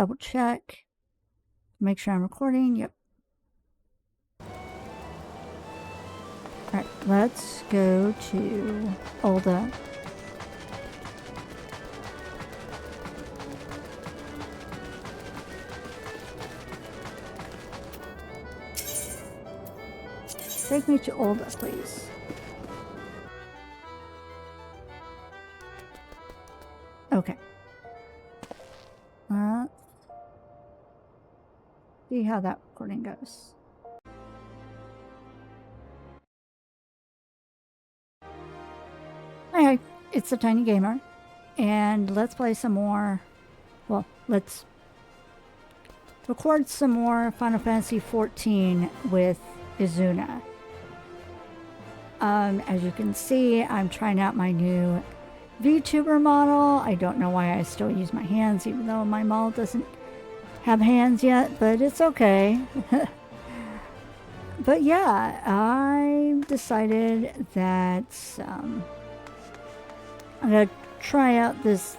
double check. Make sure I'm recording. Yep. Alright, let's go to Olda. Take me to Olda, please. Okay. See how that recording goes. Hi, it's the Tiny Gamer, and let's play some more. Well, let's record some more Final Fantasy XIV with Izuna. As you can see, I'm trying out my new VTuber model. I don't know why I still use my hands, even though my model doesn't have hands yet, but it's okay. But yeah, I decided that I'm gonna try out this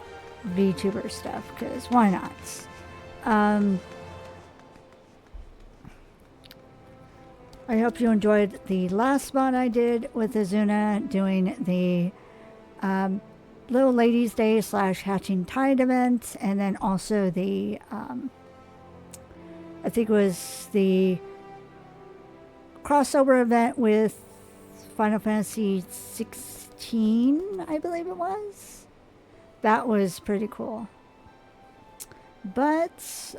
VTuber stuff, because why not? I hope you enjoyed the last spot I did with Izuna doing the Little Ladies Day / Hatching Tide event, and then also the I think it was the crossover event with Final Fantasy 16, I believe it was. That was pretty cool. But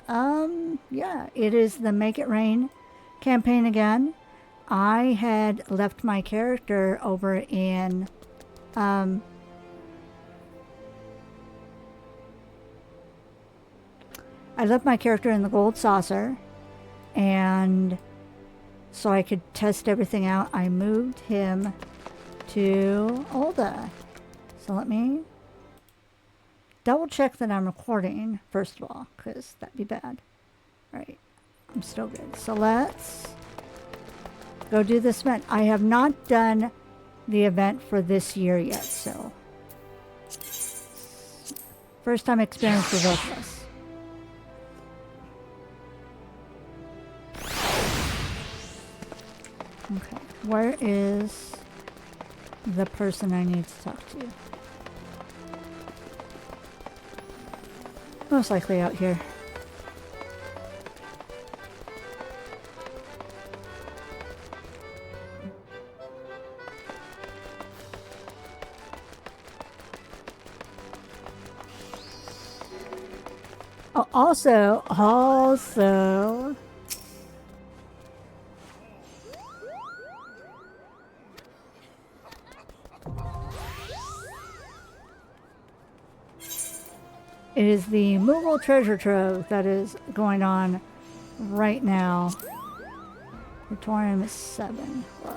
yeah, it is the Make It Rain campaign again. I had left my character over in I left my character in the Gold Saucer, and so I could test everything out, I moved him to Olda. So let me double check that I'm recording, first of all, because that'd be bad. Alright, I'm still good. So let's go do this event. I have not done the event for this year yet, so first time experience for both of us. Okay, where is the person I need to talk to? Most likely out here. Oh, also, it is the Moogle Treasure Trove that is going on right now. Victorium is 7. Okay.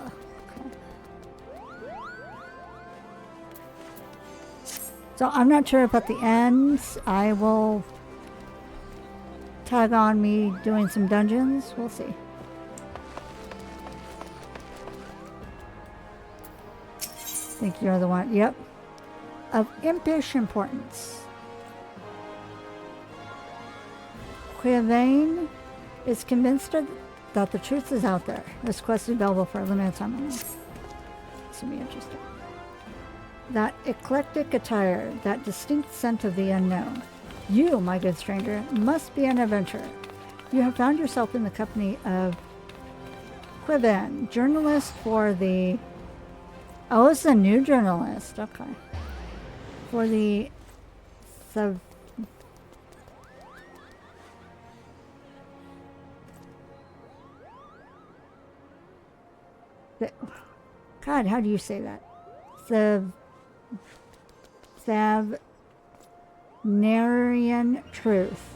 So I'm not sure if at the end I will tag on me doing some dungeons. We'll see. I think you're the one. Yep. Of impish importance. XIV is convinced that the truth is out there. This quest is available for a limited time only. This will be interesting. That eclectic attire, that distinct scent of the unknown. You, my good stranger, must be an adventurer. You have found yourself in the company of XIV, journalist for the... Oh, it's a new journalist. Okay. For the... God, how do you say that? Savnarian Truth.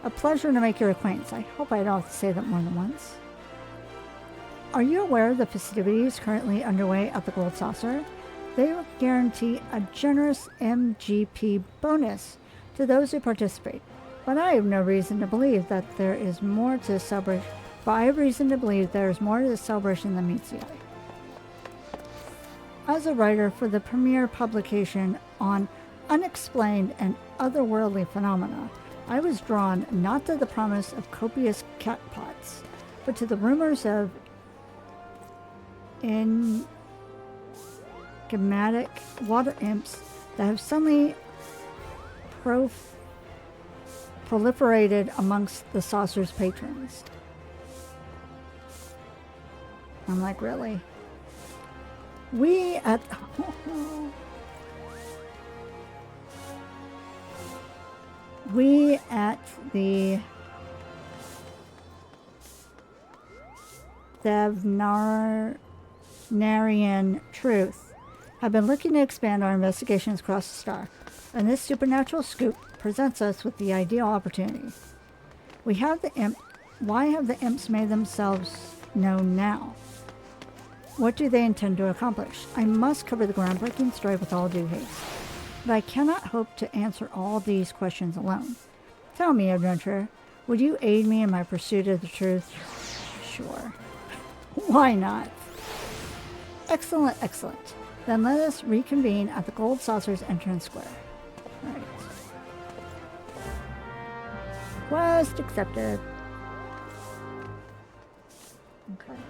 A pleasure to make your acquaintance. I hope I don't have to say that more than once. Are you aware of the festivities currently underway at the Gold Saucer? They will guarantee a generous MGP bonus to those who participate. But I have no reason to believe that there is more to celebrate. But I have reason to believe there is more to the celebration than meets the eye. As a writer for the premier publication on unexplained and otherworldly phenomena, I was drawn not to the promise of copious cat pots, but to the rumors of enigmatic water imps that have suddenly proliferated amongst the saucer's patrons. I'm like, really? We at the Thavnarian Truth have been looking to expand our investigations across the star, and this supernatural scoop presents us with the ideal opportunity. Why have the imps made themselves known now? What do they intend to accomplish? I must cover the groundbreaking story with all due haste, but I cannot hope to answer all these questions alone. Tell me, adventurer, would you aid me in my pursuit of the truth? Sure. Why not? Excellent, excellent. Then let us reconvene at the Gold Saucer's entrance square. Right. Quest accepted. Okay.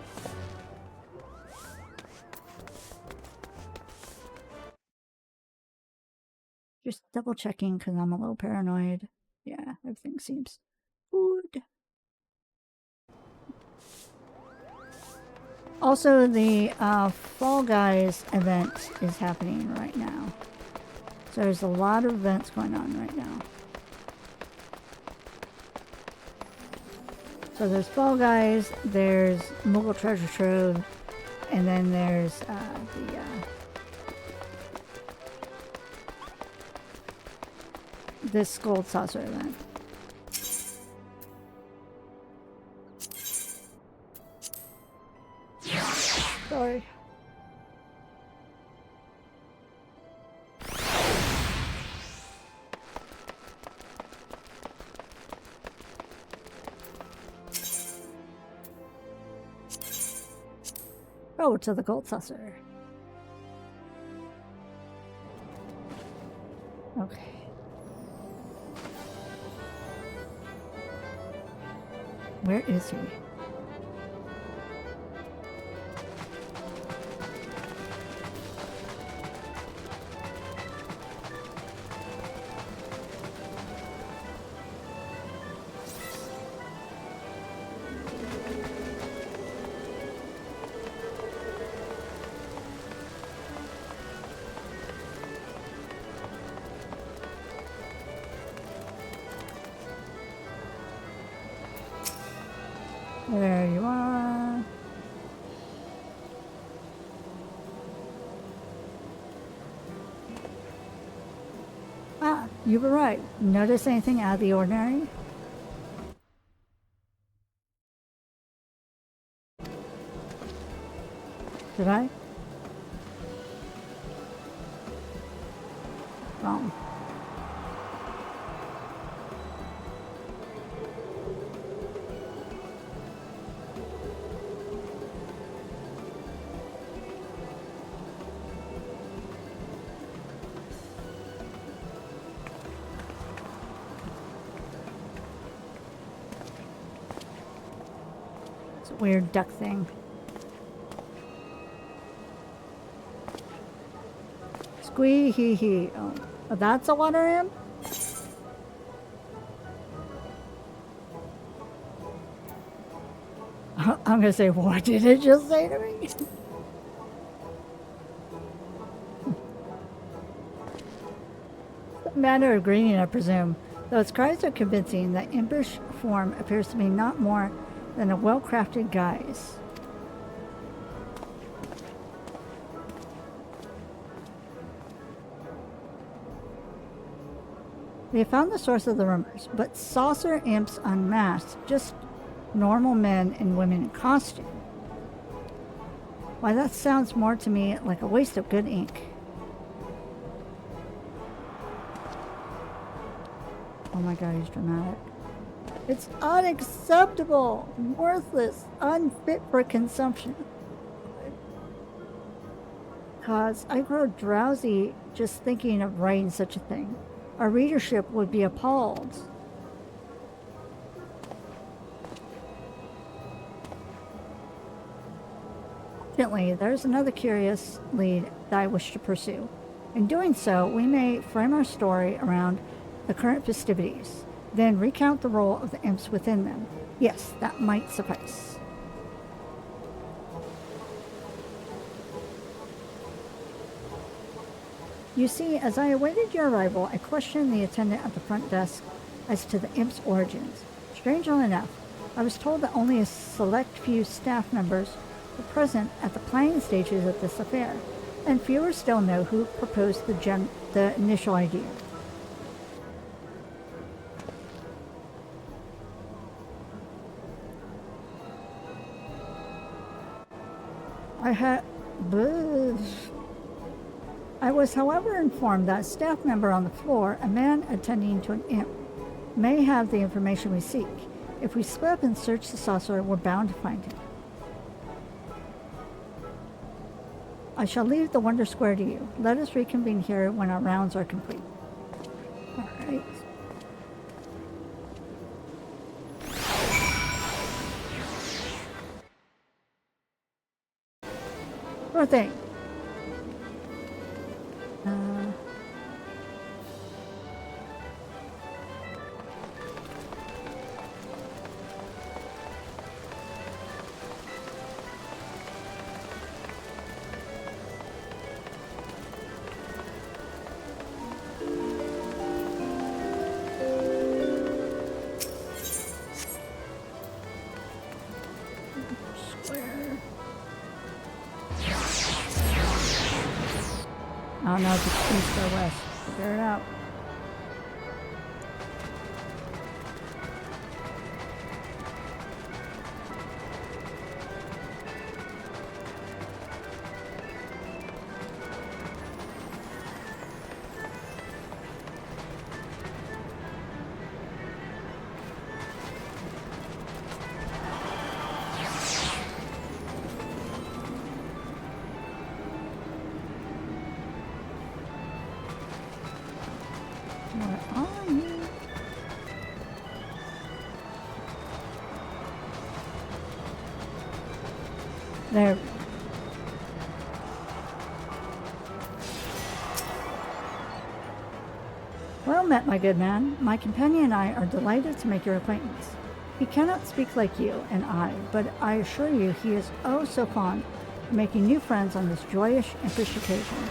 Just double checking because I'm a little paranoid. Yeah, everything seems good. Also, the Fall Guys event is happening right now. So there's a lot of events going on right now. So there's Fall Guys, there's Moogle Treasure Trove, and then there's this Gold Saucer event. Sorry. Oh, to the Gold Saucer. Okay. Where is he? There you are. Ah, you were right. Notice anything out of the ordinary? Did I? Wrong. Weird duck thing. Squee hee hee. Oh, that's a water imp? I'm gonna say, what did it just say to me? A matter of greeting, I presume. Though its cries are convincing, that impish form appears to be not more than a well-crafted guise. We have found the source of the rumors, but saucer imps unmasked, just normal men and women in costume. Why, that sounds more to me like a waste of good ink. Oh my god, he's dramatic. It's unacceptable, worthless, unfit for consumption. Cause I grow drowsy just thinking of writing such a thing. Our readership would be appalled. Reluctantly, there's another curious lead that I wish to pursue. In doing so, we may frame our story around the current festivities, then recount the role of the imps within them. Yes, that might suffice. You see, as I awaited your arrival, I questioned the attendant at the front desk as to the imp's origins. Strangely enough, I was told that only a select few staff members were present at the planning stages of this affair, and fewer still know who proposed the initial idea. I was, however, informed that a staff member on the floor, a man attending to an imp, may have the information we seek. If we split up and search the saucer, we're bound to find him. I shall leave the Wonder Square to you. Let us reconvene here when our rounds are complete. All right. Sure thing. I don't know if it's east or west. Figure it out. Where are you? There. Well met, my good man. My companion and I are delighted to make your acquaintance. He cannot speak like you and I, but I assure you he is oh so fond of making new friends on this joyous, impish occasion.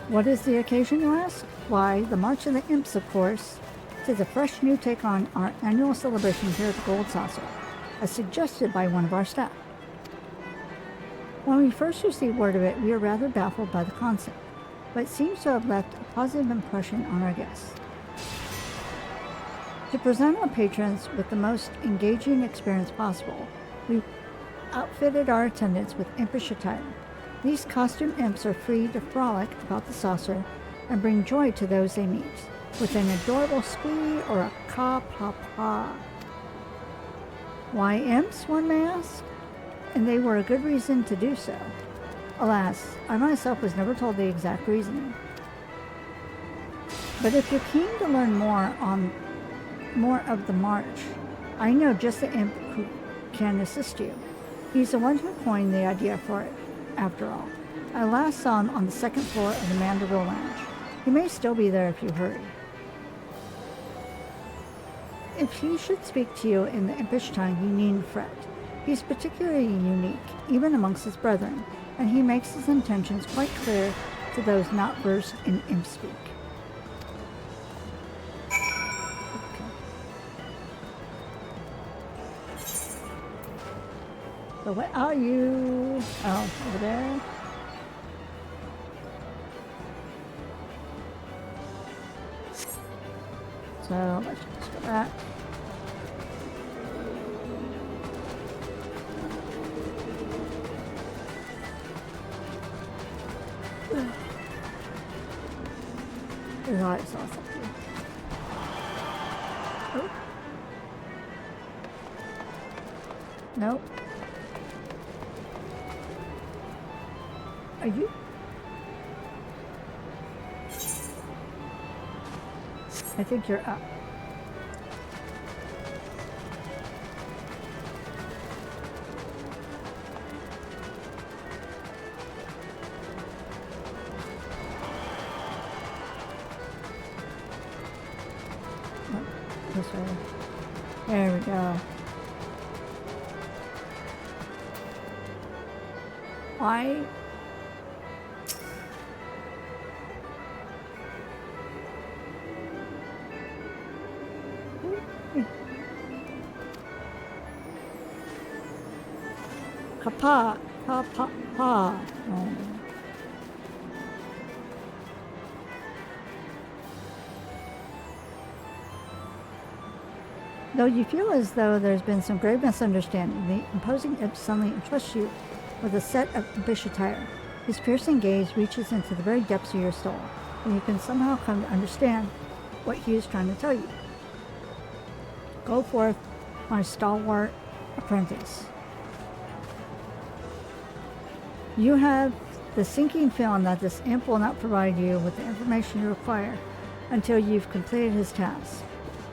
What is the occasion, you ask? Why, the March of the Imps, of course. 'Tis a fresh new take on our annual celebration here at the Gold Saucer, as suggested by one of our staff. When we first received word of it, we were rather baffled by the concept, but it seems to have left a positive impression on our guests. To present our patrons with the most engaging experience possible, we outfitted our attendants with impish attire. These costume imps are free to frolic about the saucer and bring joy to those they meet, with an adorable squee or a ka-pa-pa. Why imps, one may ask? And they were a good reason to do so. Alas, I myself was never told the exact reasoning. But if you're keen to learn more of the march, I know just the imp who can assist you. He's the one who coined the idea for it, after all. I last saw him on the second floor of the Mandeville Lounge. He may still be there if you hurry. If he should speak to you in the impish tongue, you needn't fret. He's particularly unique, even amongst his brethren, and he makes his intentions quite clear to those not versed in imp speak. Okay. So what are you? Oh, over there. So let's just go back. I saw something. Oh. Nope. Are you? I think you're up. This way. There we go. Why? Kapa, pa, pa, pa. Oh. Though you feel as though there's been some grave misunderstanding, the imposing imp suddenly entrusts you with a set of impish attire. His piercing gaze reaches into the very depths of your soul, and you can somehow come to understand what he is trying to tell you. Go forth, my stalwart apprentice. You have the sinking feeling that this imp will not provide you with the information you require until you've completed his task.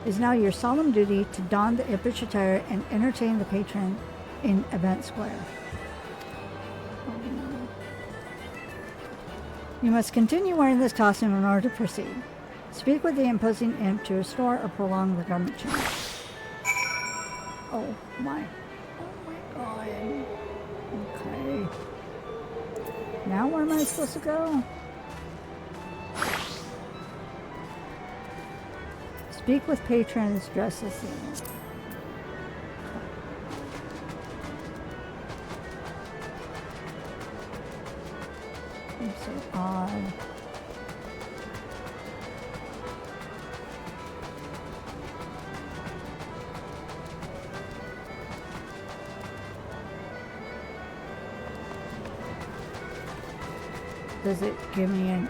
It is now your solemn duty to don the impish attire and entertain the patron in Event Square. You must continue wearing this costume in order to proceed. Speak with the imposing imp to restore or prolong the garment change. Oh my god. Okay. Now where am I supposed to go? Speak with patrons dressed as the imp. So odd. Does it give me an...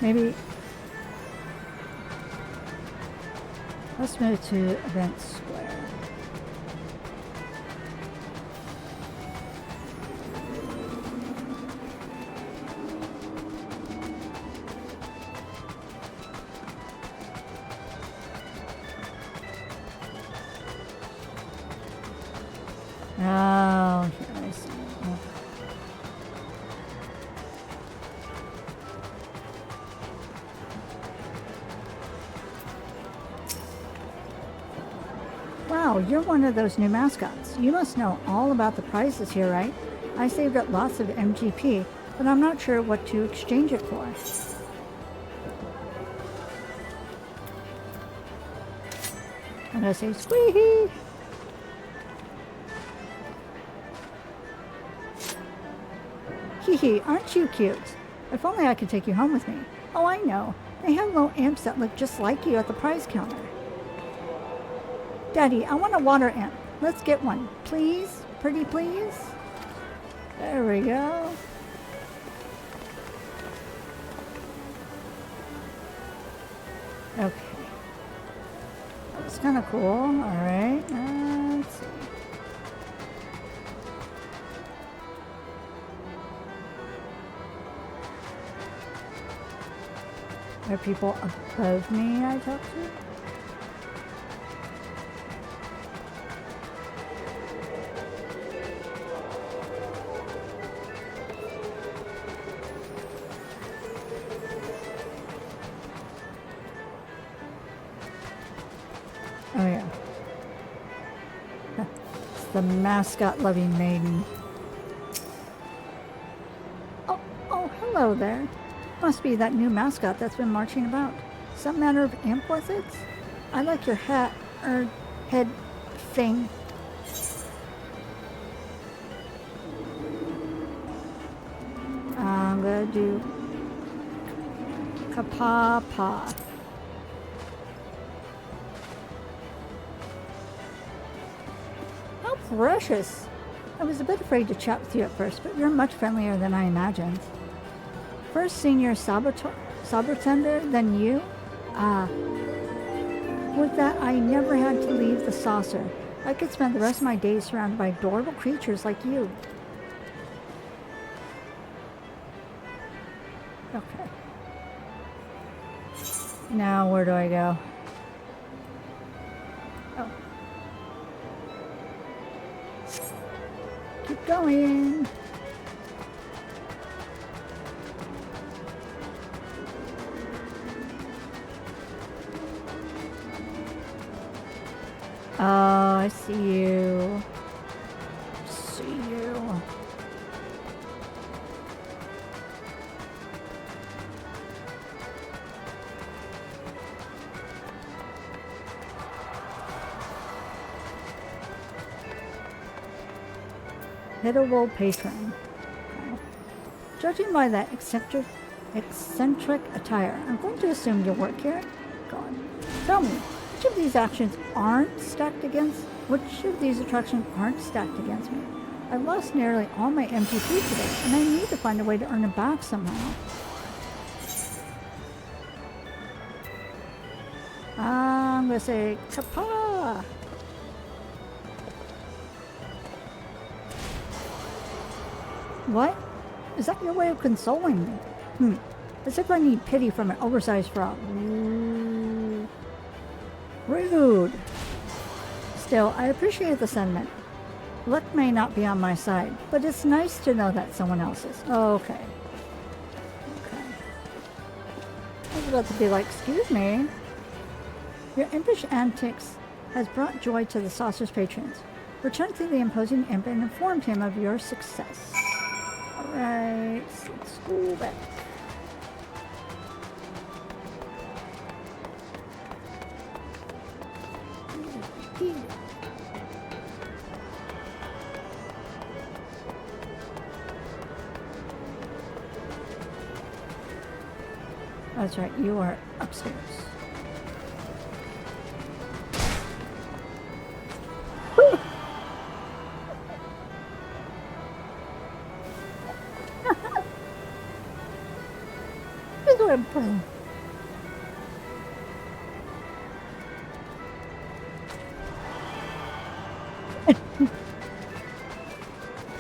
Maybe... Let's move to Event Square. Oh, here I see. Oh. Wow, you're one of those new mascots. You must know all about the prizes here, right? I saved up lots of MGP, but I'm not sure what to exchange it for. I'm gonna say squeehee! Hee, aren't you cute? If only I could take you home with me. Oh, I know. They have little imps that look just like you at the prize counter. Daddy, I want a water imp. Let's get one. Please? Pretty please? There we go. Okay. That's kind of cool. Alright. Let's see. Are people above me I talk to? Oh yeah. It's the mascot-loving maiden. Oh, hello there. Must be that new mascot that's been marching about. Some manner of imp was it? I like your hat, head thing. I'm gonna do Kapapa. How precious. I was a bit afraid to chat with you at first, but you're much friendlier than I imagined. First senior sabertender, then you? Ah. With that, I never had to leave the saucer. I could spend the rest of my days surrounded by adorable creatures like you. Okay. Now, where do I go? Oh. Keep going. I see you. See you. Hittable patron. Judging by that eccentric attire, I'm going to assume you work here. Go on. Tell me, which of these actions aren't stacked against? Which of these attractions aren't stacked against me? I've lost nearly all my MTP today, and I need to find a way to earn it back somehow. I'm gonna say Kappa. What? Is that your way of consoling me? As if I need pity from an oversized frog. Ooh. Rude. Still, I appreciate the sentiment. Luck may not be on my side, but it's nice to know that someone else's. Okay. Okay. I was about to be like, excuse me. Your impish antics has brought joy to the saucer's patrons. Return to the imposing imp and inform him of your success. Alright, let's go back. That's right, you are upstairs.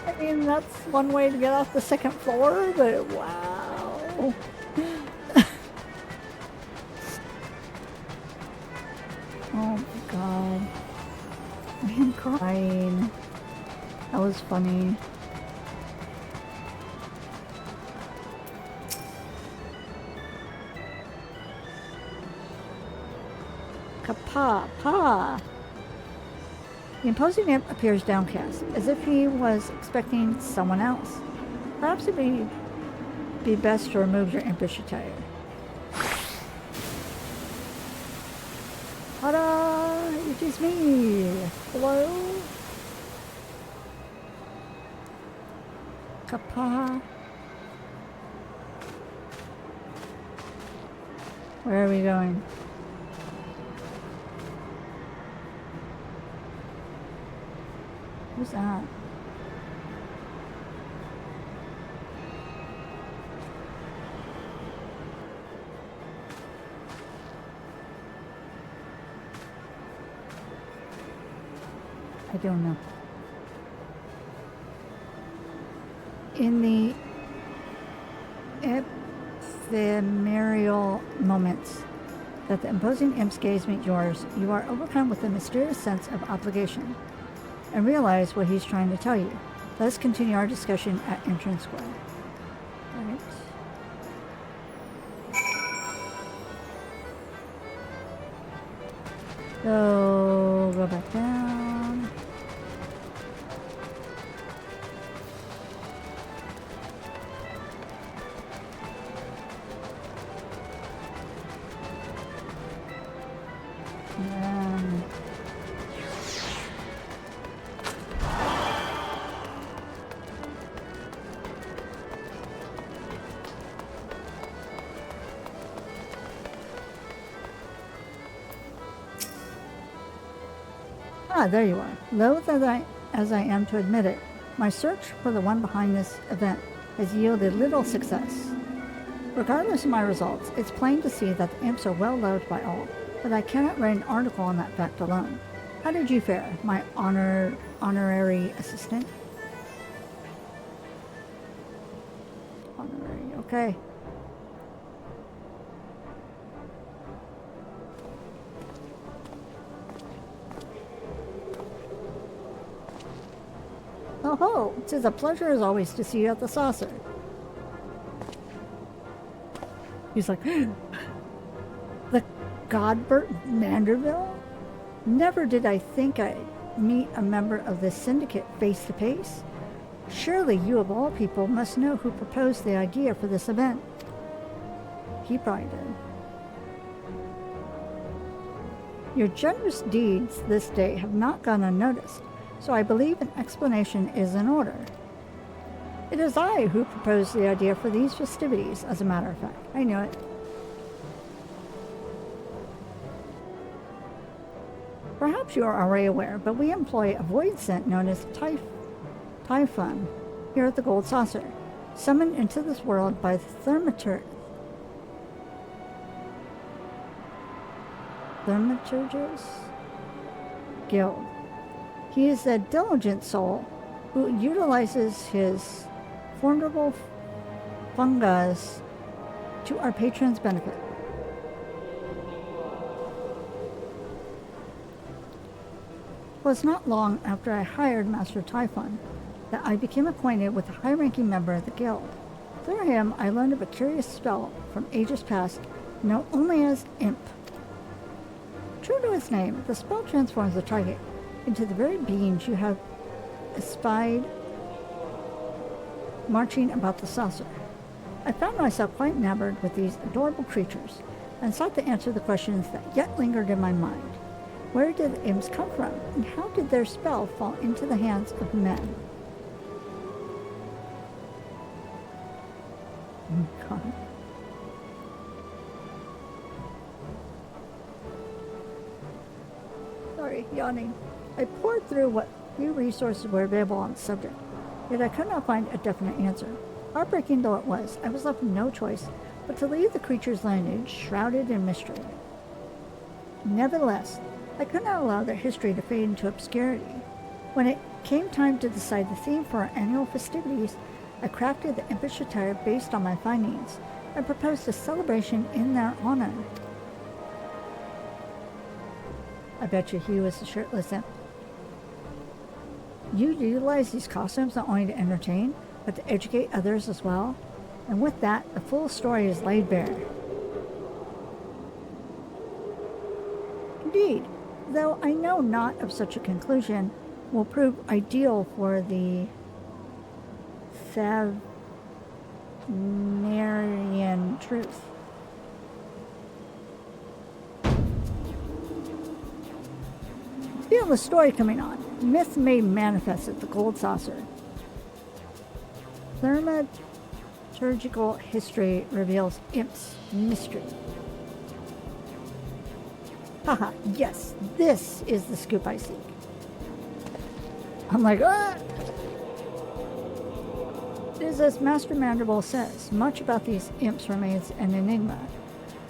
I mean, that's one way to get off the second floor, but wow. Oh my god. I am crying. That was funny. Kappa. The imposing imp appears downcast, as if he was expecting someone else. Perhaps it would be best to remove your impish attire. Ta-da! It is me! Hello? Kappa. Where are we going? Who's that? I don't know. In the ephemeral moments that the imposing imp's gaze meet yours, you are overcome with a mysterious sense of obligation and realize what he's trying to tell you. Let's continue our discussion at Entrance Square. Right. So, go back down. Ah, there you are. Loath as I am to admit it, my search for the one behind this event has yielded little success. Regardless of my results, it's plain to see that the imps are well loved by all, but I cannot write an article on that fact alone. How did you fare, my honorary assistant? Honorary, okay. Oh ho! 'Tis a pleasure as always to see you at the saucer. He's like, the Godbert Manderville? Never did I think I'd meet a member of this syndicate face to face? Surely you of all people must know who proposed the idea for this event. He probably did. Your generous deeds this day have not gone unnoticed, so I believe an explanation is in order. It is I who proposed the idea for these festivities, as a matter of fact. I knew it. Perhaps you are already aware, but we employ a void scent known as Typhon here at the Gold Saucer, summoned into this world by the Thaumaturgus Guild. He is a diligent soul who utilizes his formidable fungus to our patrons' benefit. It was not long after I hired Master Typhon that I became acquainted with a high-ranking member of the guild. Through him, I learned of a curious spell from ages past, known only as Imp. True to its name, the spell transforms the target into the very beings you have espied marching about the saucer. I found myself quite enamored with these adorable creatures, and sought to answer the questions that yet lingered in my mind. Where did the imps come from, and how did their spell fall into the hands of men? Oh, God. Sorry, yawning. I pored through what few resources were available on the subject, yet I could not find a definite answer. Heartbreaking though it was, I was left with no choice but to leave the creature's lineage shrouded in mystery. Nevertheless, I could not allow their history to fade into obscurity. When it came time to decide the theme for our annual festivities, I crafted the impish attire based on my findings and proposed a celebration in their honor. I bet you he was the shirtless imp. You utilize these costumes not only to entertain, but to educate others as well. And with that, the full story is laid bare. Indeed, though I know not of such a conclusion will prove ideal for the Thavnarian truth. Feel the story coming on. Myth made manifest at the Gold Saucer. Thaumaturgical history reveals imps mystery. Haha, yes, this is the scoop I seek. I'm like, ah! It is as Master Mandible says, much about these imps remains an enigma,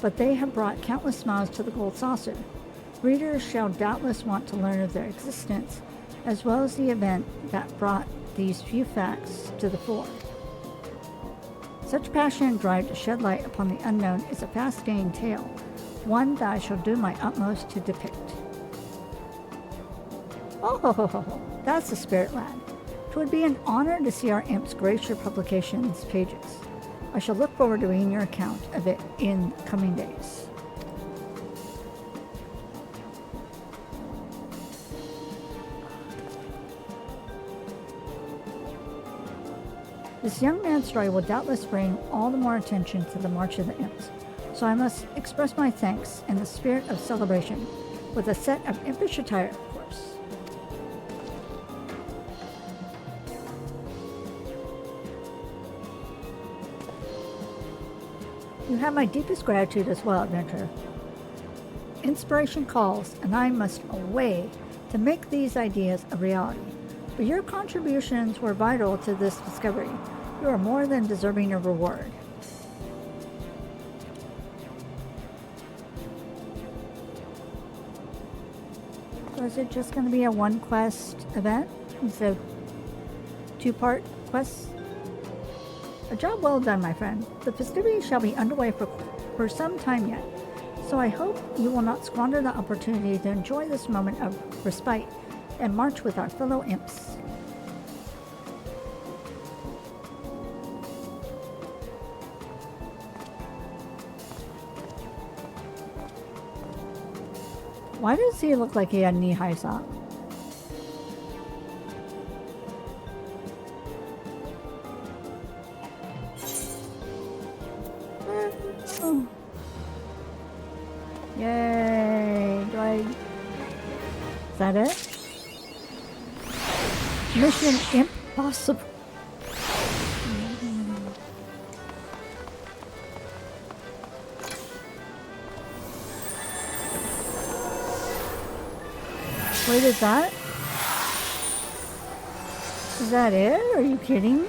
but they have brought countless smiles to the Gold Saucer. Readers shall doubtless want to learn of their existence, as well as the event that brought these few facts to the fore. Such passion and drive to shed light upon the unknown is a fascinating tale, one that I shall do my utmost to depict. Oh, that's the spirit, lad. 'Twould be an honor to see our imps grace your publications pages. I shall look forward to reading your account of it in coming days. This young man's story will doubtless bring all the more attention to the March of the Imps, so I must express my thanks in the spirit of celebration with a set of impish attire, of course. You have my deepest gratitude as well, adventurer. Inspiration calls, and I must away to make these ideas a reality. But your contributions were vital to this discovery. You are more than deserving of reward. So is it just going to be a one quest event instead of two-part quests? A job well done, my friend. The festivities shall be underway for some time yet, so I hope you will not squander the opportunity to enjoy this moment of respite and march with our fellow imps. Why does he look like he had knee-high socks? Oh. Yay! Is that it? Mission impossible. Wait, is that? Is that it? Are you kidding me?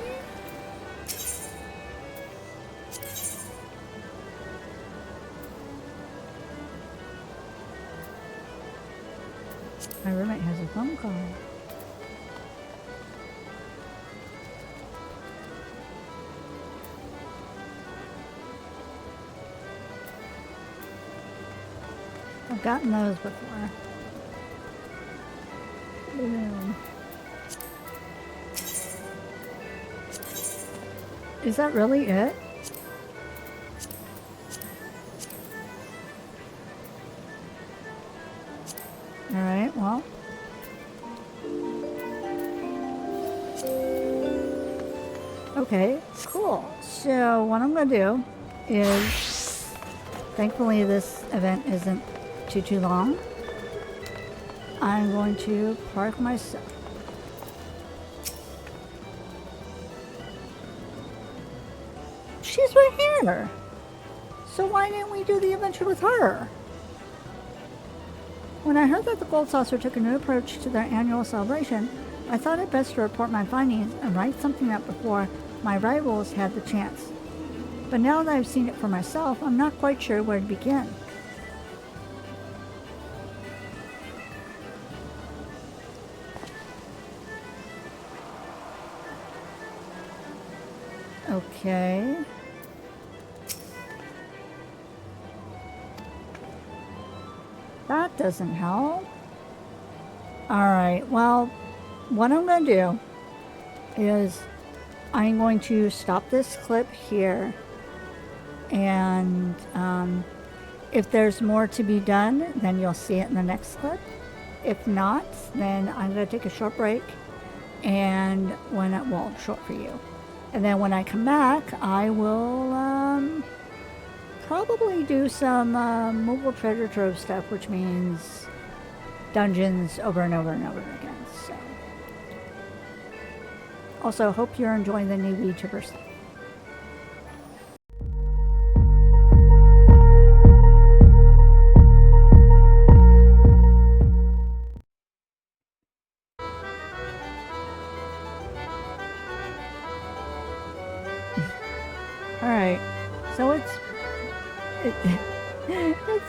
My roommate has a phone call. I've gotten those before. Boom. Is that really it? Alright, well. Okay, cool. So what I'm going to do is, thankfully this event isn't too long. I'm going to park myself. She's right here. So why didn't we do the adventure with her? When I heard that the Gold Saucer took a new approach to their annual celebration, I thought it best to report my findings and write something up before my rivals had the chance. But now that I've seen it for myself, I'm not quite sure where to begin. Okay. That doesn't help. Alright, well, what I'm going to do is I'm going to stop this clip here. And if there's more to be done, then you'll see it in the next clip. If not, then I'm going to take a short break. And short for you. And then when I come back, I will probably do some mobile treasure trove stuff, which means dungeons over and over and over again. So, also, hope you're enjoying the new VTuber stuff. Alright, so it's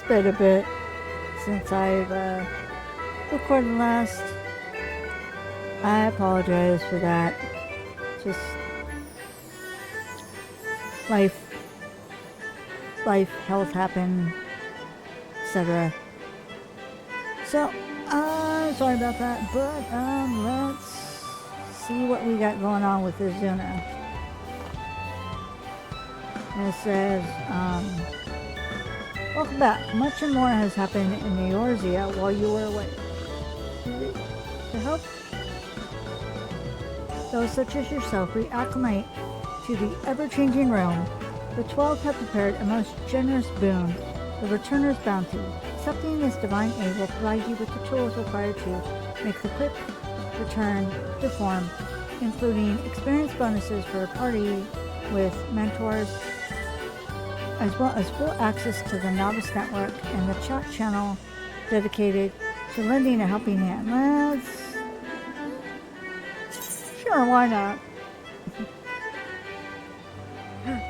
been a bit since I've recorded last. I apologize for that. Just life, health happen, etc. So, sorry about that, but let's see what we got going on with Izuna. And it says, welcome back. Much and more has happened in Eorzea while you were away. To help those such as yourself reacclimate to the ever-changing realm, the 12 have prepared a most generous boon, the Returner's Bounty. Accepting this divine aid will provide you with the tools required to make the quick return to form, including experience bonuses for a party with mentors, as well as full access to the Novice Network and the chat channel dedicated to lending a helping hand. Sure, why not?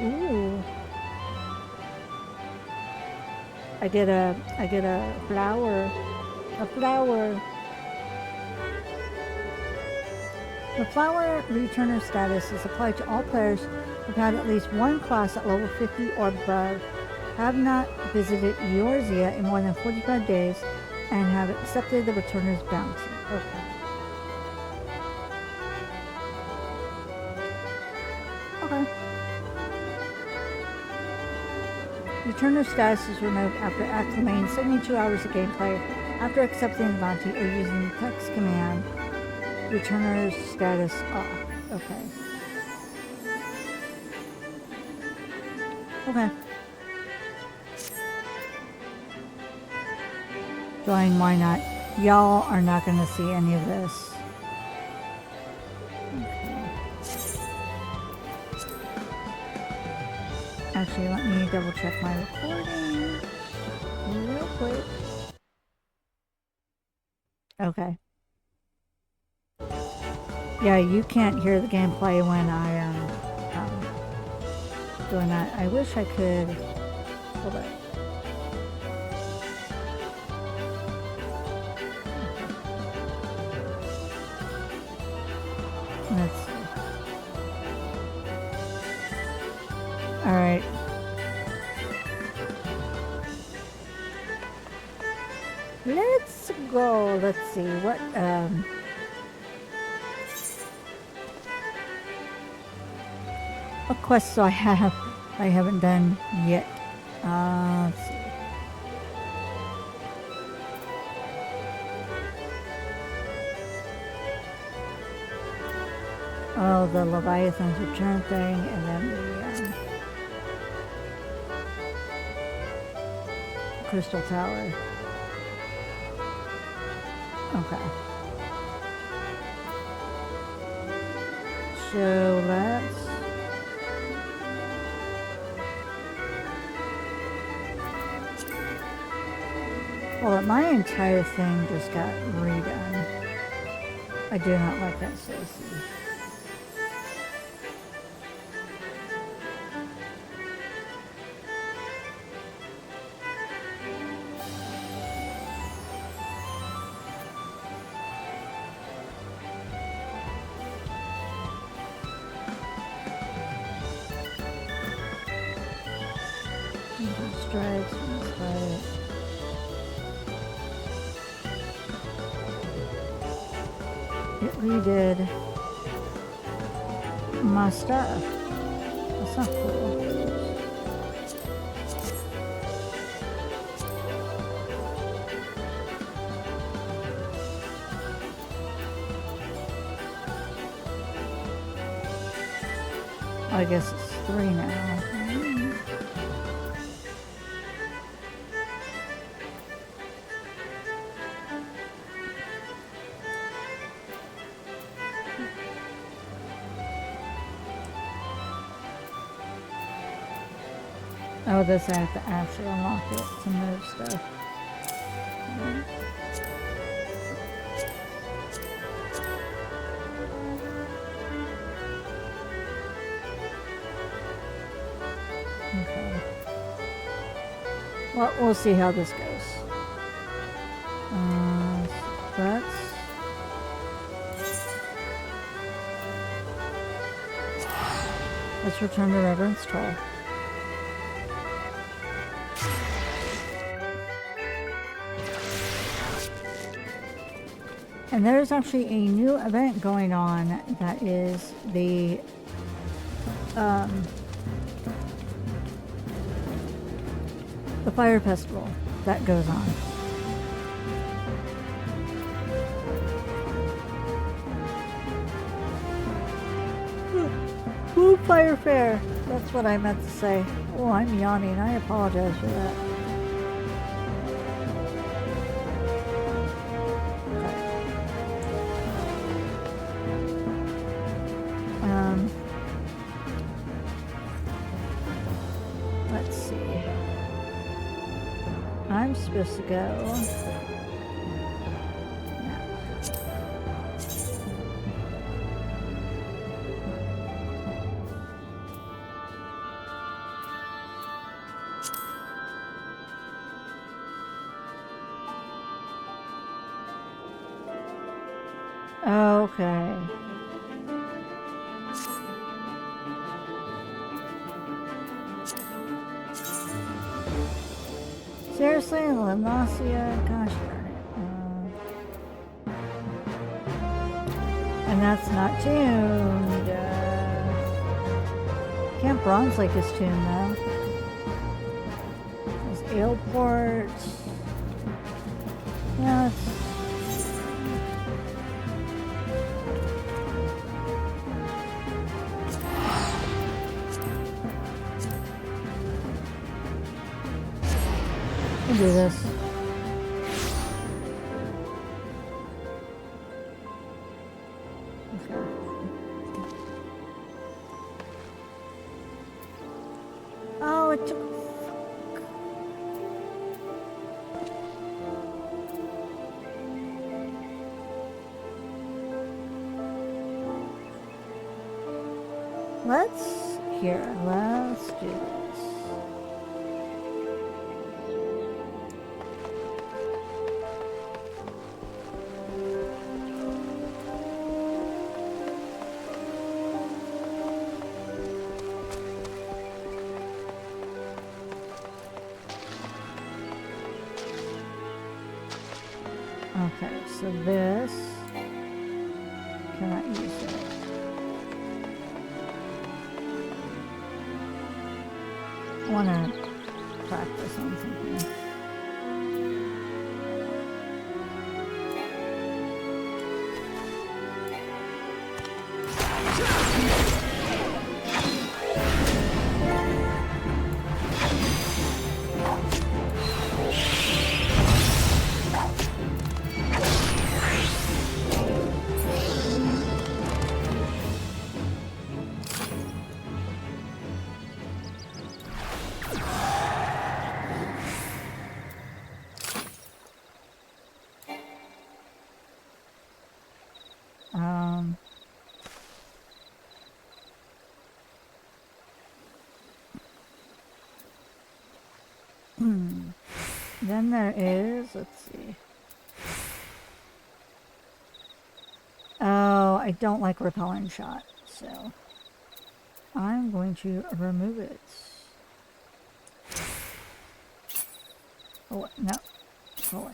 Ooh. I get a flower. A flower. The flower returner status is applied to all players who've had at least one class at level 50 or above, have not visited Eorzea in more than 45 days, and have accepted the Returner's Bounty. Okay. Okay. Returner status is removed after acclimating 72 hours of gameplay after accepting the bounty or using the text command Returner's status off. Okay. Okay. Join, why not? Y'all are not going to see any of this. Okay. Actually, let me double check my recording real quick. Okay. Yeah, you can't hear the gameplay when I am doing that. I wish I could. Hold on. Let's see. All right. Let's go. Let's see what quests I haven't done yet. Let's see. Oh, the Leviathan's return thing, and then the Crystal Tower. Okay. So let's... Well, my entire thing just got redone. I do not like that, Stacy. Strikes, it redid my stuff. That's not cool. I guess it's 3 now. Oh, this I have to actually unlock it to move stuff. Okay. Well, we'll see how this goes. Let's return to Reverence Toll. And there's actually a new event going on that is the Fire Festival that goes on. Ooh, Fire Fair. That's what I meant to say. Oh, I'm yawning. I apologize for that. Let's see. I'm supposed to go. Okay. Seriously, Lanasia, gosh darn it. And that's not tuned. Camp Bronze Lake is tuned though. There's Airport. Yeah, it's... do this. let's do this. Okay, so this cannot use it. I want to practice on something. Then there is, let's see. Oh, I don't like repelling shot, so I'm going to remove it. Oh, no. Go away.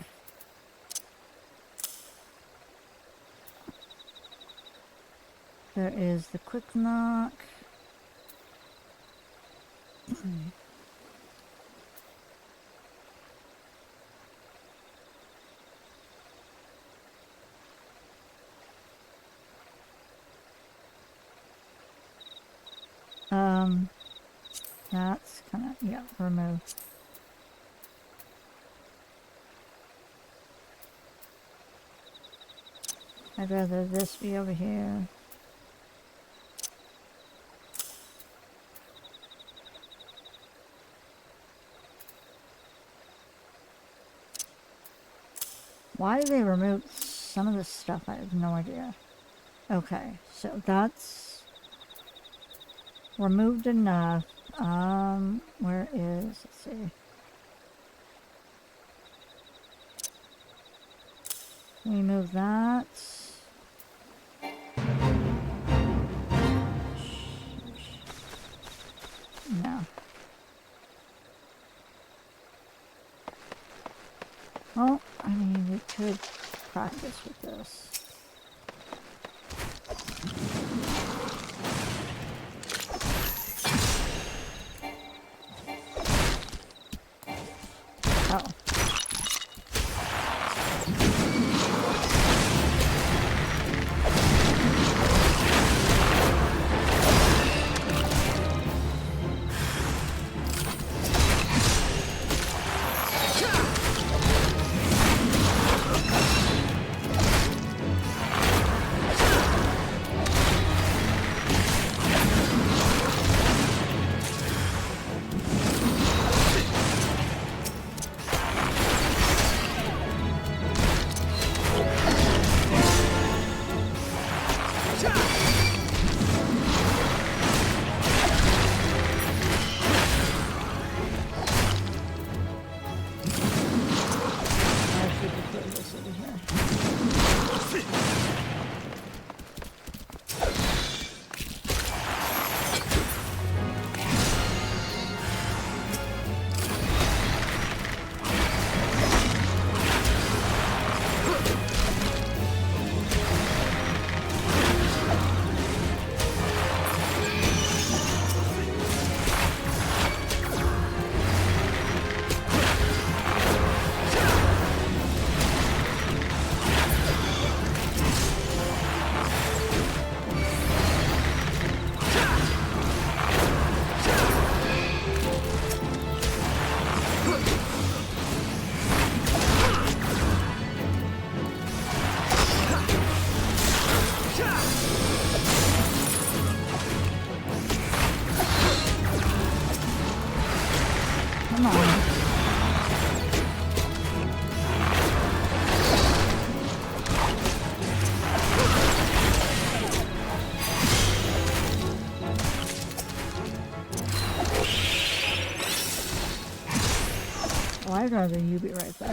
There is the quick knock. That's kind of, yeah, remove. I'd rather this be over here. Why do they remove some of this stuff? I have no idea. Okay, so that's removed enough. Where is, let's see. Remove that. No. Well, I mean, we could practice with this. Oh. Well, I'd rather you be right there.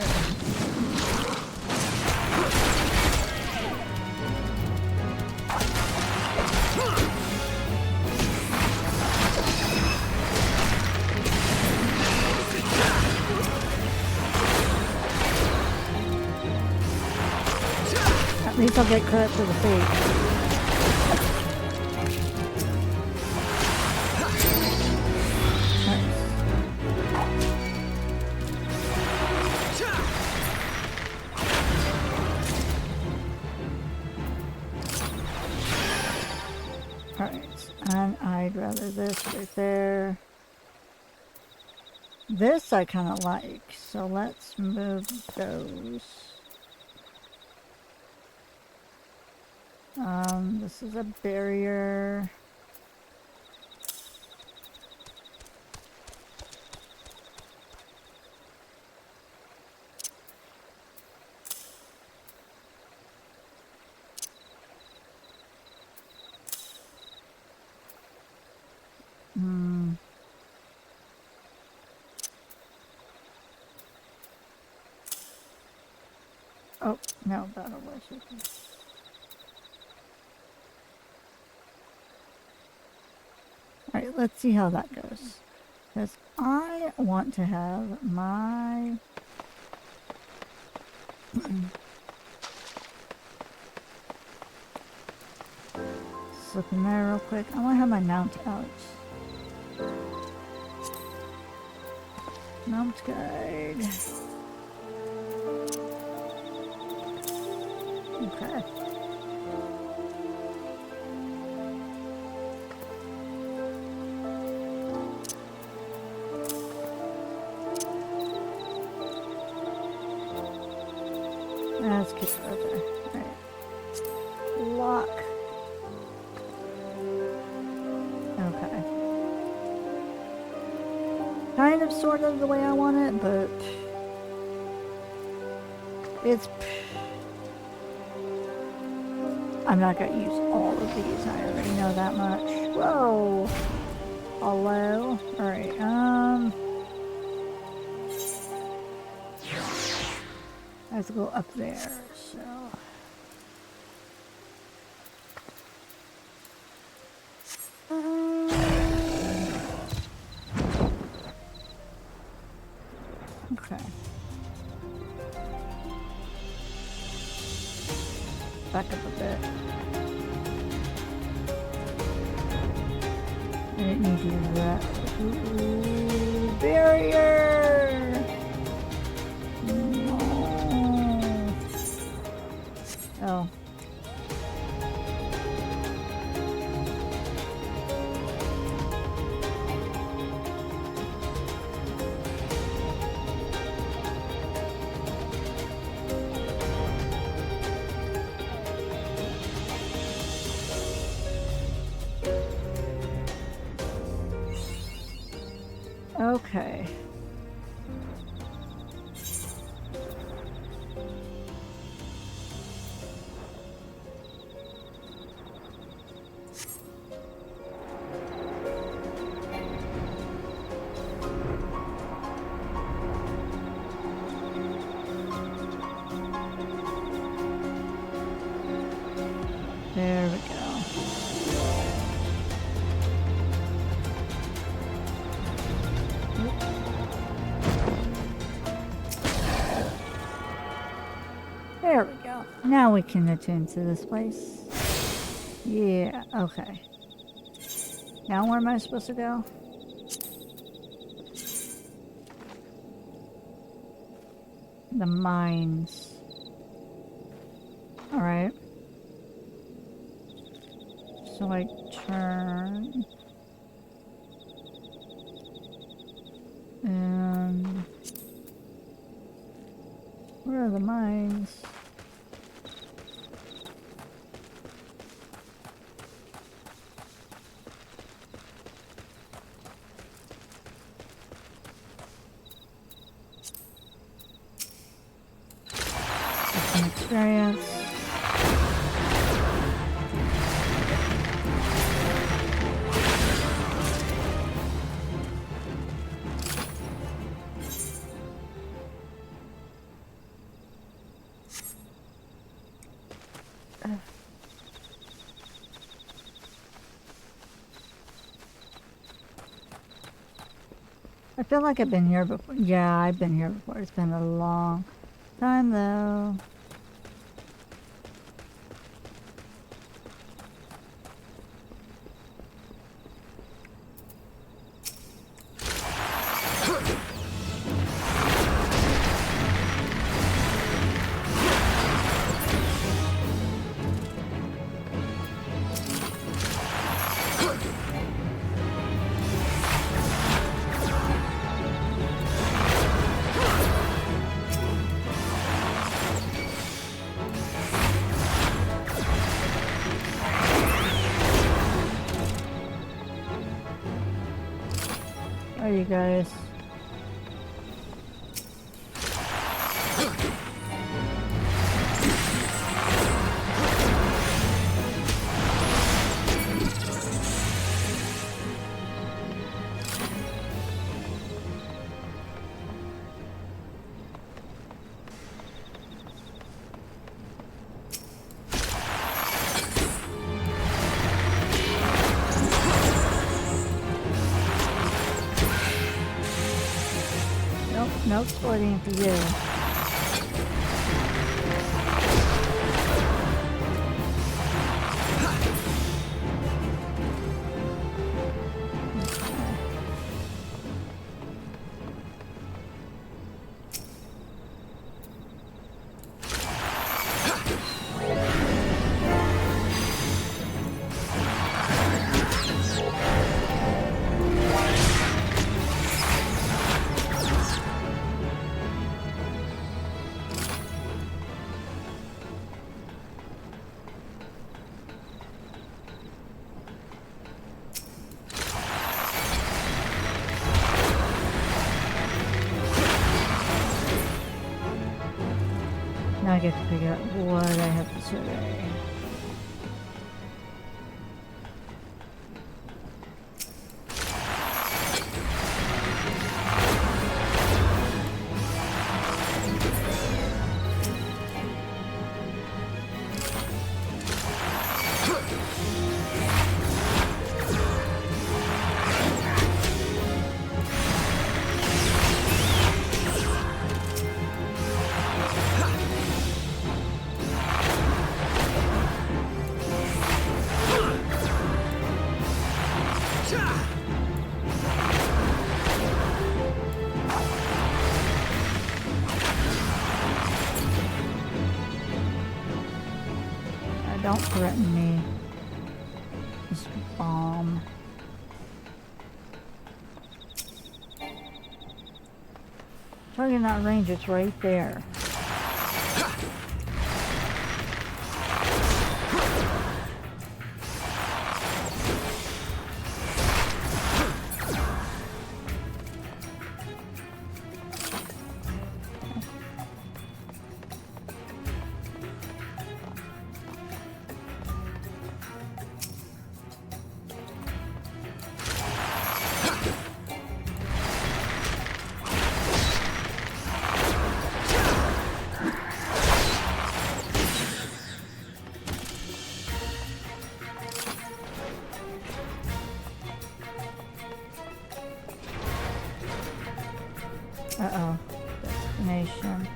At least I'll get credit for the fate. Alright, and I'd rather this right there. This I kind of like, so let's move those. This is a barrier. Oh, no, battle worship. Alright, let's see how that goes. Because I want to have my... slip in there real quick. I want to have my mount out. Mount guide. Okay. Let's keep it over. Alright. Lock. Okay. Kind of sort of the way I want it, but it's... I'm not going to use all of these. I already know that much. Whoa! Hello? Alright, I have to go up there, so... Okay. Back up a bit. I didn't need to use that. Ooh, barrier! No. Oh. Okay. There we go. There we go. Now we can attune to this place. Yeah, okay. Now where am I supposed to go? The mines. Alright. So I turn. And where are the mines? Some experience. feel like I've been here before. Yeah, I've been here before. It's been a long time though. Oh, you guys. No exploiting for you. Now I get to figure out what I have to survey. Don't threaten me, Mr. Bomb. Target not range, it's right there. Uh-oh. Destination.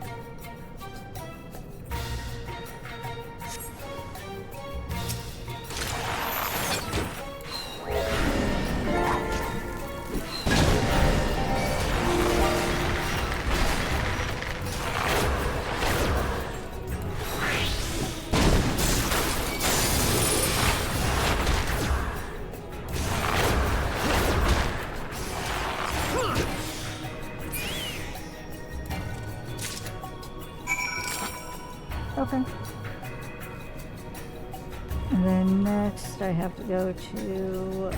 Okay. And then next I have to go to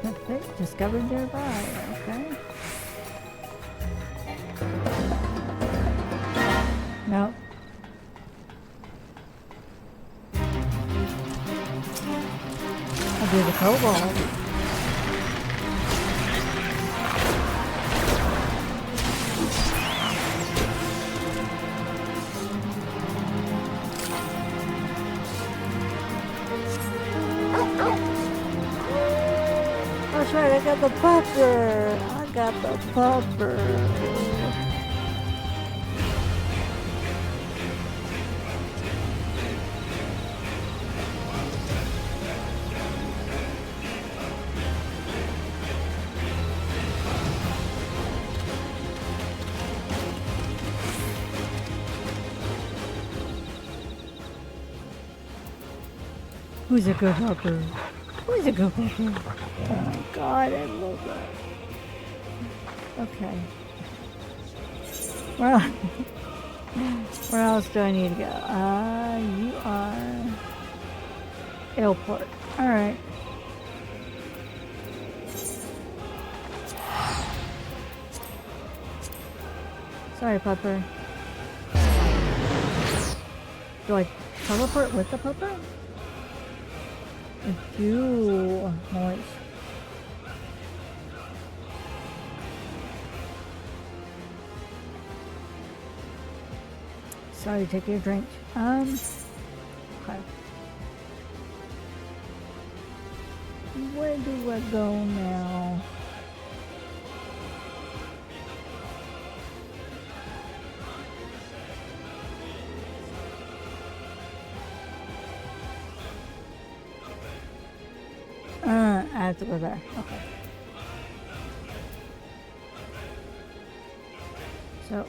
okay, discovered thereby, okay. Nope. I'll do the cobalt. got the pupper. I got the pupper. Who's a good pupper? Who's a good pupper? Oh my god, I love that. Okay. Well, where else do I need to go? You are airport. Alright. Sorry, pupper. Do I teleport with the pupper? I do. Noise. Sorry, take your drink. Okay. Where do I go now? I have to go there. Okay. So.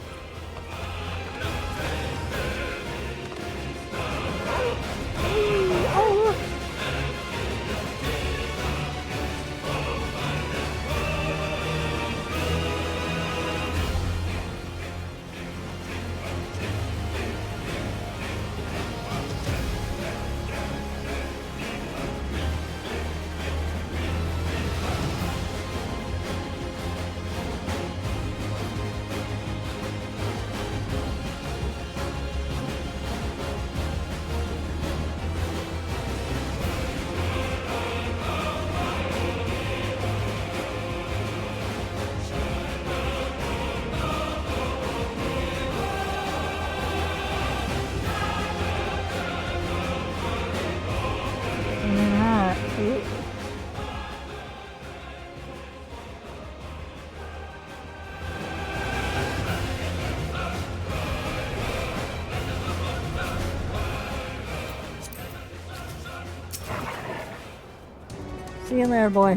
Oh, look. See you later, boy.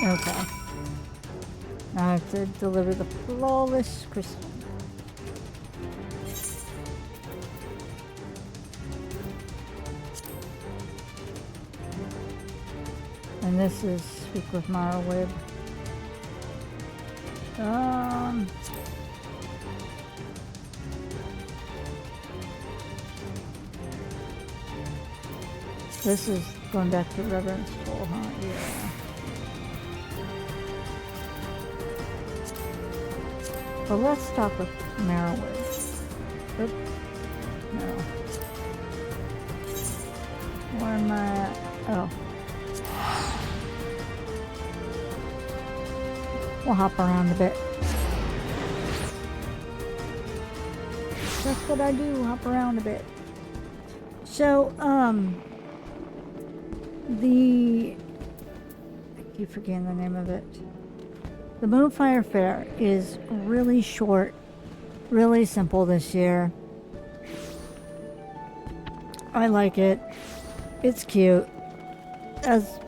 Okay. Now I have to deliver the flawless crystal. And this is Speak with Mara Wib. This is going back to Reverence School, huh? Yeah. Well, let's talk with Merowith. Oops. No. Where am I at? Oh. We'll hop around a bit. That's what I do, hop around a bit. So, I keep forgetting the name of it. The Moonfire Fair is really short, really simple this year. I like it. It's cute, as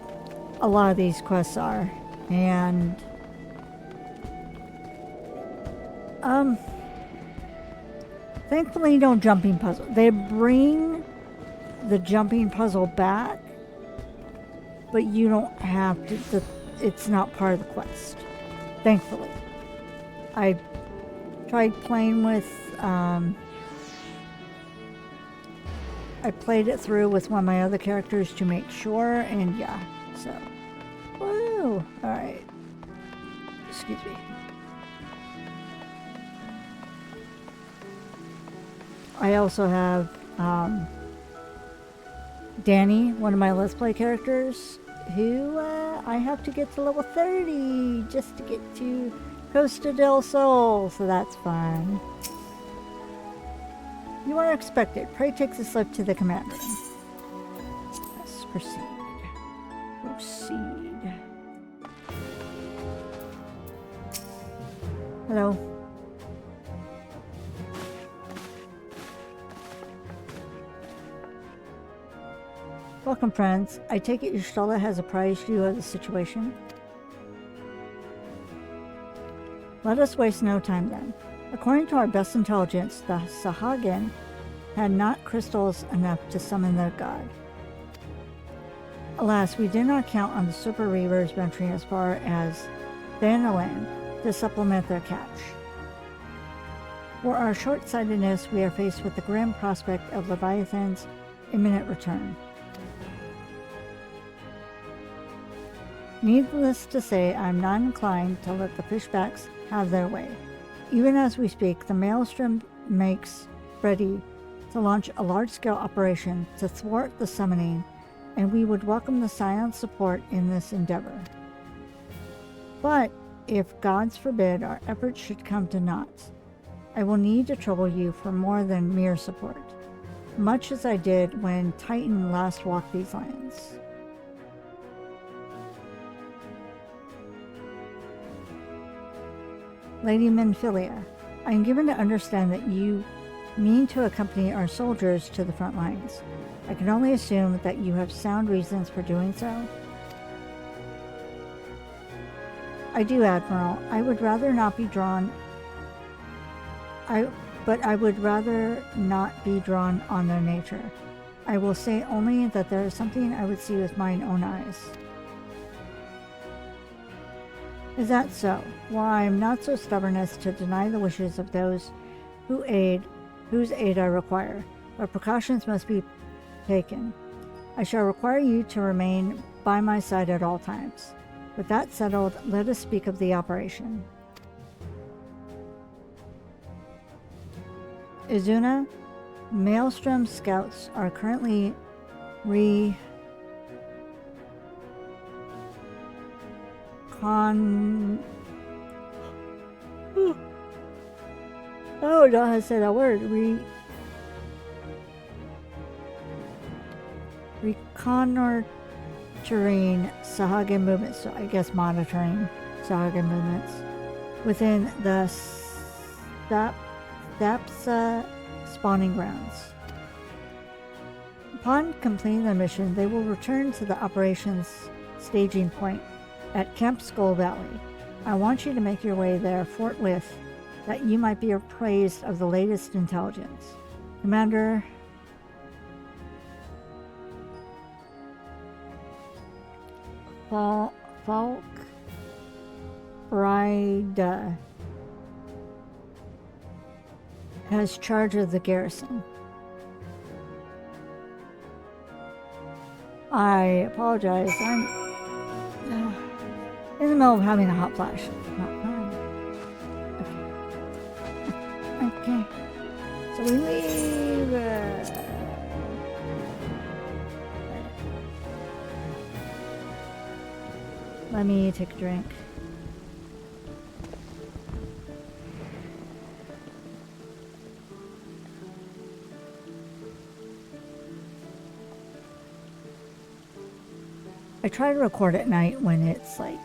a lot of these quests are. And thankfully no jumping puzzle. They bring the jumping puzzle back, but you don't have to, it's not part of the quest. Thankfully. I tried playing with, I played it through with one of my other characters to make sure, and yeah, so. Woo! Alright. Excuse me. I also have Danny, one of my Let's Play characters, who I have to get to level 30 just to get to Costa del Sol, so that's fun. You are expected. Pray take this slip to the commander. Let's proceed. Proceed. Hello. Welcome, friends. I take it your Stella has apprised you of the situation. Let us waste no time then. According to our best intelligence, the Sahagin had not crystals enough to summon their god. Alas, we did not count on the Super Reavers venturing as far as Vanaland to supplement their catch. For our short-sightedness, we are faced with the grim prospect of Leviathan's imminent return. Needless to say, I am not inclined to let the fishbacks have their way. Even as we speak, the Maelstrom makes ready to launch a large-scale operation to thwart the summoning, and we would welcome the Scion's support in this endeavor. But if, gods forbid, our efforts should come to naught, I will need to trouble you for more than mere support, much as I did when Titan last walked these lands. Lady Menphilia, I am given to understand that you mean to accompany our soldiers to the front lines. I can only assume that you have sound reasons for doing so. I do, Admiral. I would rather not be drawn... But I would rather not be drawn on their nature. I will say only that there is something I would see with mine own eyes. Is that so? Well, I am not so stubborn as to deny the wishes of those whose aid I require, but precautions must be taken. I shall require you to remain by my side at all times. With that settled, let us speak of the operation. Izuna, Maelstrom scouts are currently I don't know how to say that word. Reconnoitering Sahagin movements, so I guess monitoring Sahagin movements within the Thapsa spawning grounds. Upon completing their mission, they will return to the operations staging point at Camp Skull Valley. I want you to make your way there forthwith, that you might be appraised of the latest intelligence. Commander Falk Brida has charge of the garrison. I apologize. I'm in the middle of having a hot flash. Not fun. Okay. So we leave. Let me take a drink. I try to record at night when it's like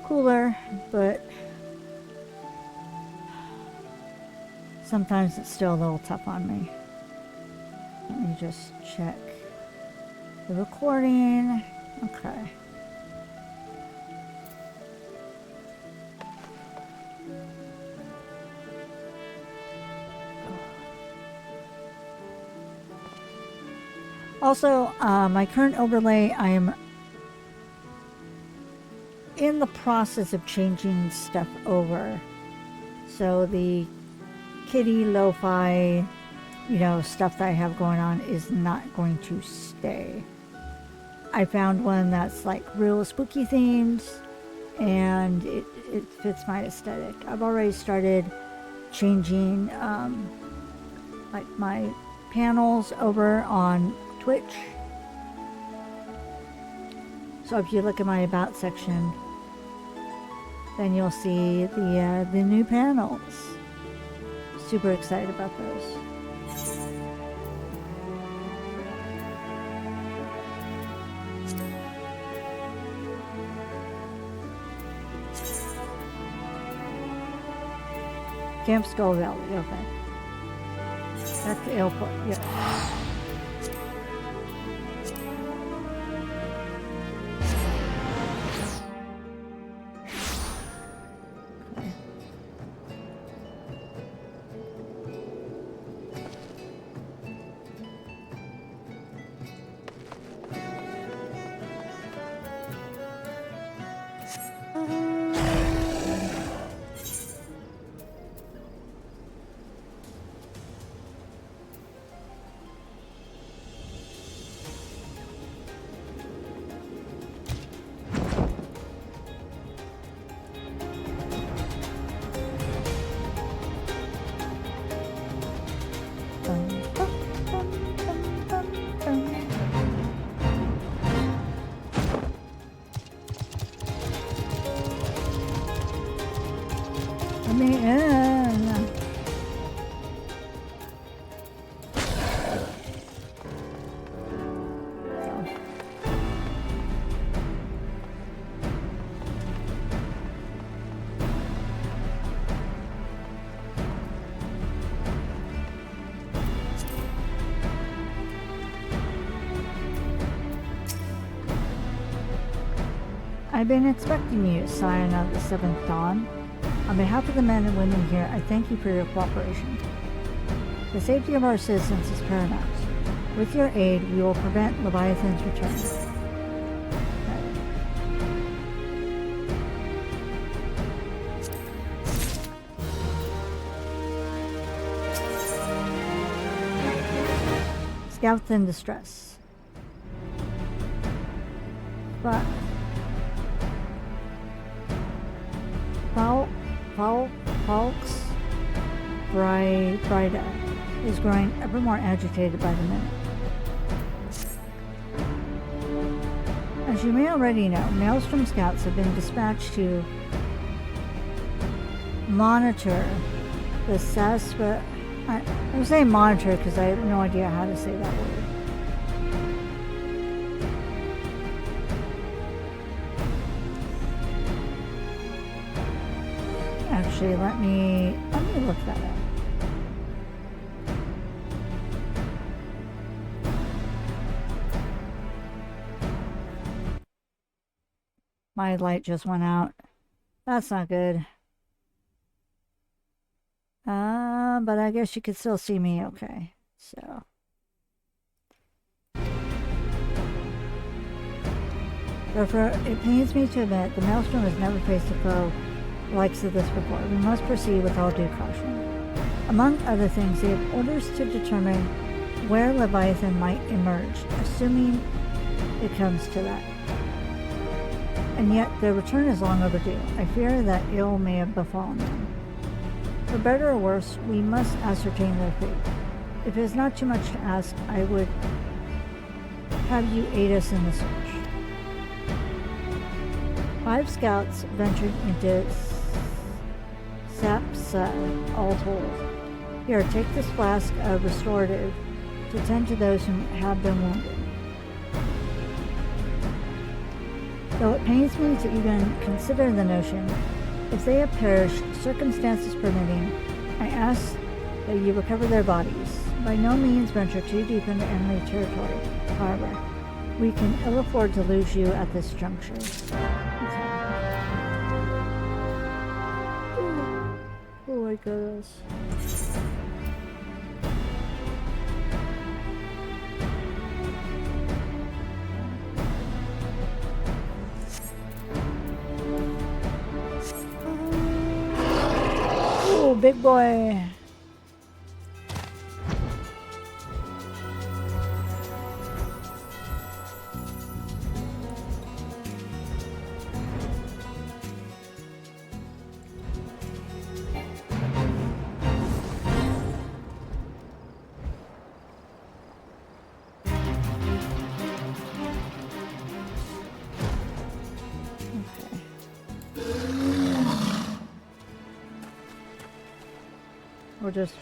cooler, but sometimes it's still a little tough on me. Let me just check the recording. Okay. Also, my current overlay, I am in the process of changing stuff over. So the kitty lo-fi, stuff that I have going on is not going to stay. I found one that's like real spooky themed, and it fits my aesthetic. I've already started changing like my panels over on Twitch. So if you look at my About section, then you'll see the new panels. Super excited about those. Camp Skull Valley, okay. At the airport, yeah. Let me in. I've been expecting you, Scion of the Seventh Dawn. On behalf of the men and women here, I thank you for your cooperation. The safety of our citizens is paramount. With your aid, we will prevent Leviathan's return. Scouts in distress. But Falk's Brida is growing ever more agitated by the minute. As you may already know, Maelstrom scouts have been dispatched to monitor the Saspa. I'm saying monitor because I have no idea how to say that word. Actually, let me look that up. My light just went out. That's not good. But I guess you could still see me okay. So. Therefore, it pains me to admit the Maelstrom has never faced a foe likes of this before. We must proceed with all due caution. Among other things, they have orders to determine where Leviathan might emerge, assuming it comes to that. And yet, their return is long overdue. I fear that ill may have befallen them. For better or worse, we must ascertain their fate. If it is not too much to ask, I would have you aid us in the search. 5 scouts ventured into Sapsa, all told. Here, take this flask of restorative to tend to those who have been wounded. Though it pains me to even consider the notion, if they have perished, circumstances permitting, I ask that you recover their bodies. By no means venture too deep into enemy territory, however. We can ill afford to lose you at this juncture. Oh my goodness. Oh, big boy. Or just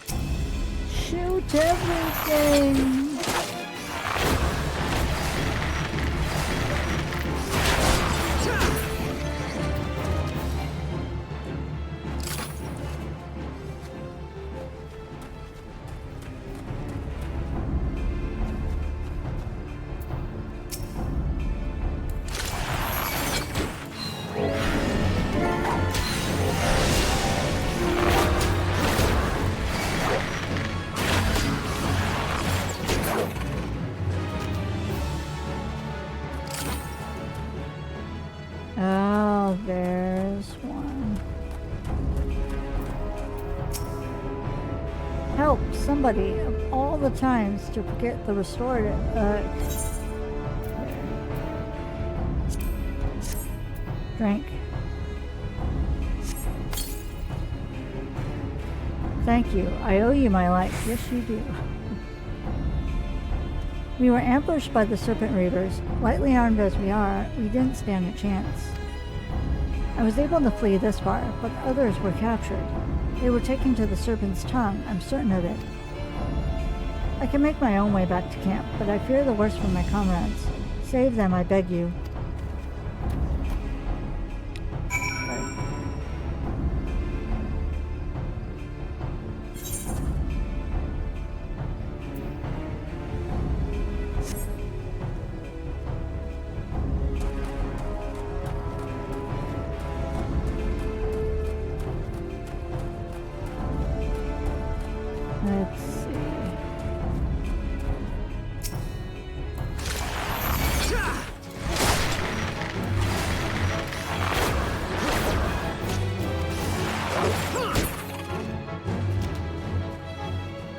shoot everything. Oh, there's one. Help somebody of all the times to forget the restorative. Drink. Thank you. I owe you my life. Yes, you do. We were ambushed by the Serpent Reavers. Lightly armed as we are, we didn't stand a chance. I was able to flee this far, but the others were captured. They were taken to the Serpent's tongue, I'm certain of it. I can make my own way back to camp, but I fear the worst for my comrades. Save them, I beg you. Let's see.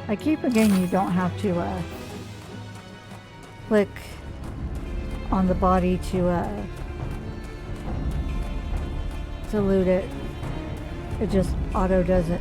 I keep forgetting you don't have to click on the body to loot it. It just auto does it.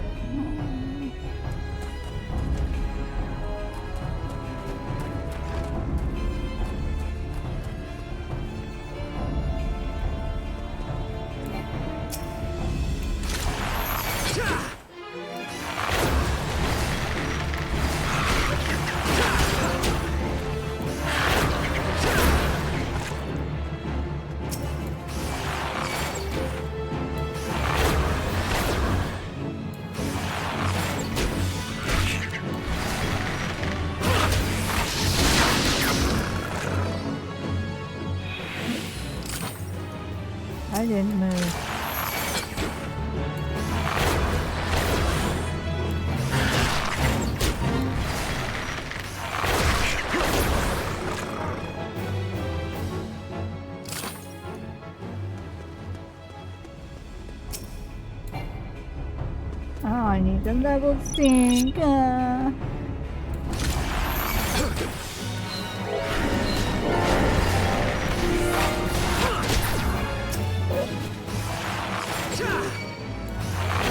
I didn't move. Oh, I need a level sync.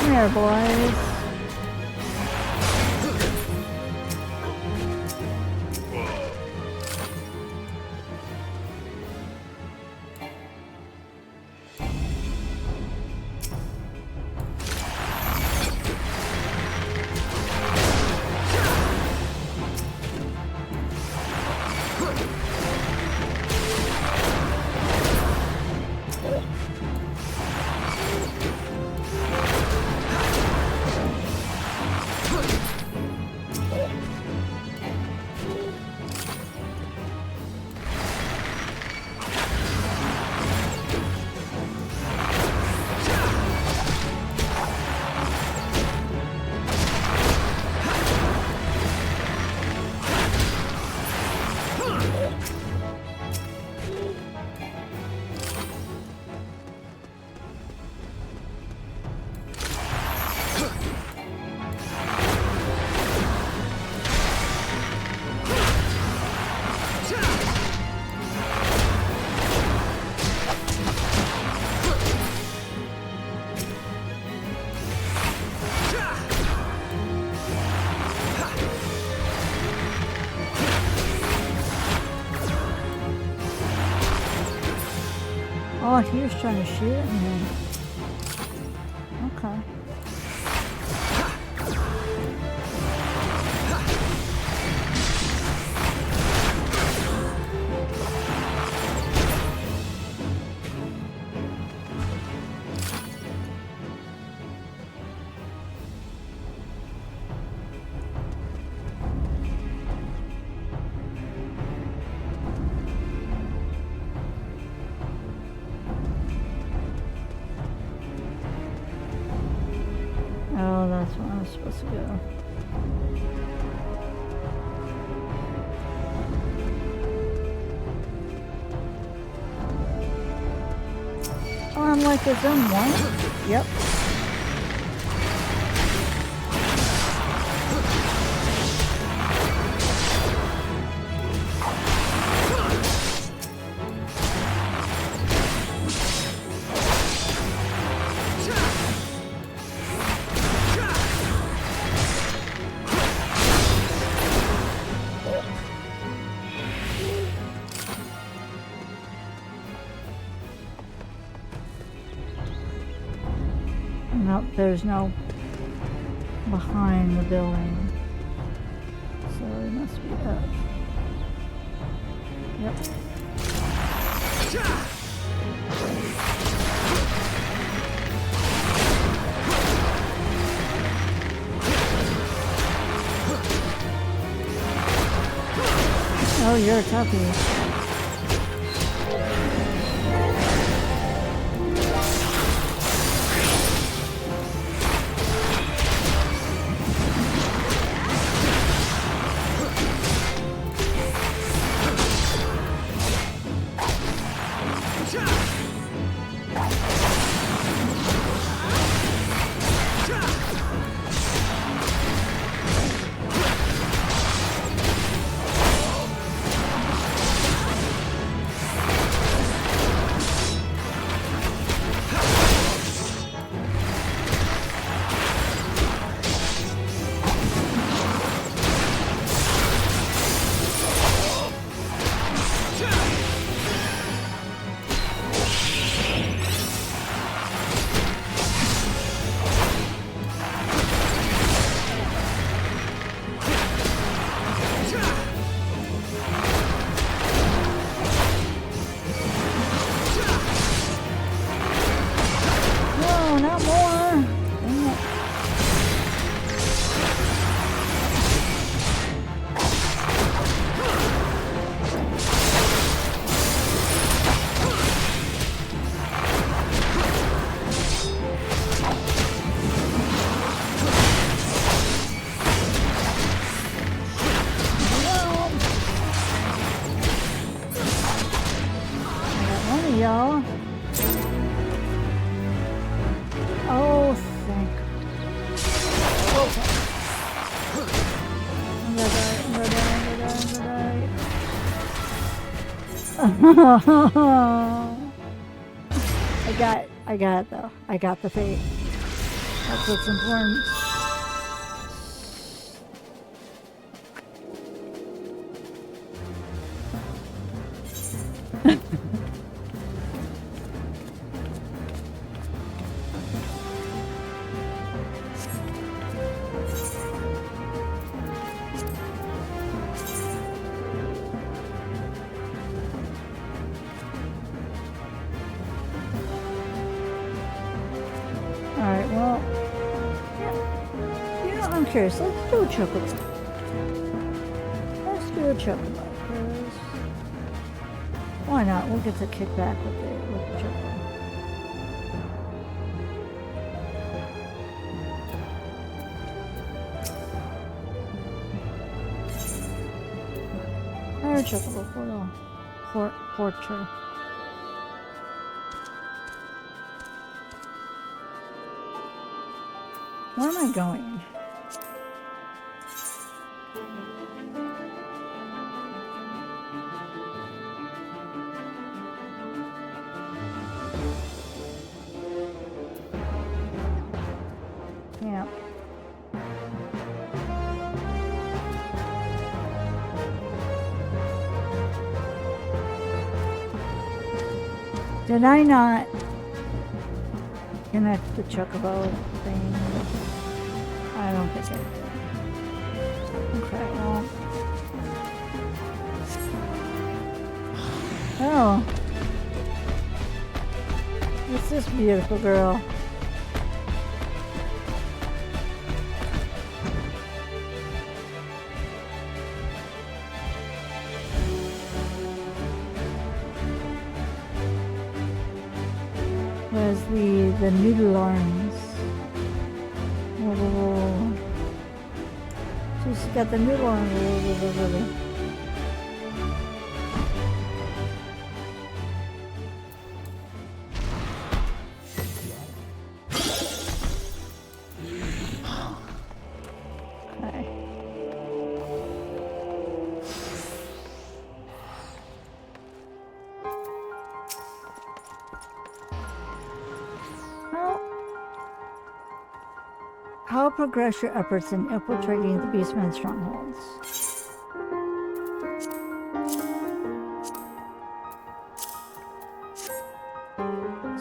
There, boys. Oh, he was trying to shoot at me. Okay. Oh, that's where I'm supposed to go. Oh, I'm like a zone 1? Yep. Nope, there's no behind the building. So it must be up. Yep. Oh, you're a toughie. Y'all. Oh, thank God. I'm gonna die. I got it though. I got the fate. That's what's important. Alright, well, yeah. You know, I'm curious. Let's do a chocolate. Let's do a chocolate, because why not? We'll get to kick back with the chocolate. Alright, chocolate for the portrait. Where am I going? Yeah. Did I not connect the chocobo thing? I don't think I did. Okay, well. Oh. What's this beautiful girl? Where's the noodle arms? We'll She's got the noodle on. How progress your efforts in infiltrating the Beastman's strongholds?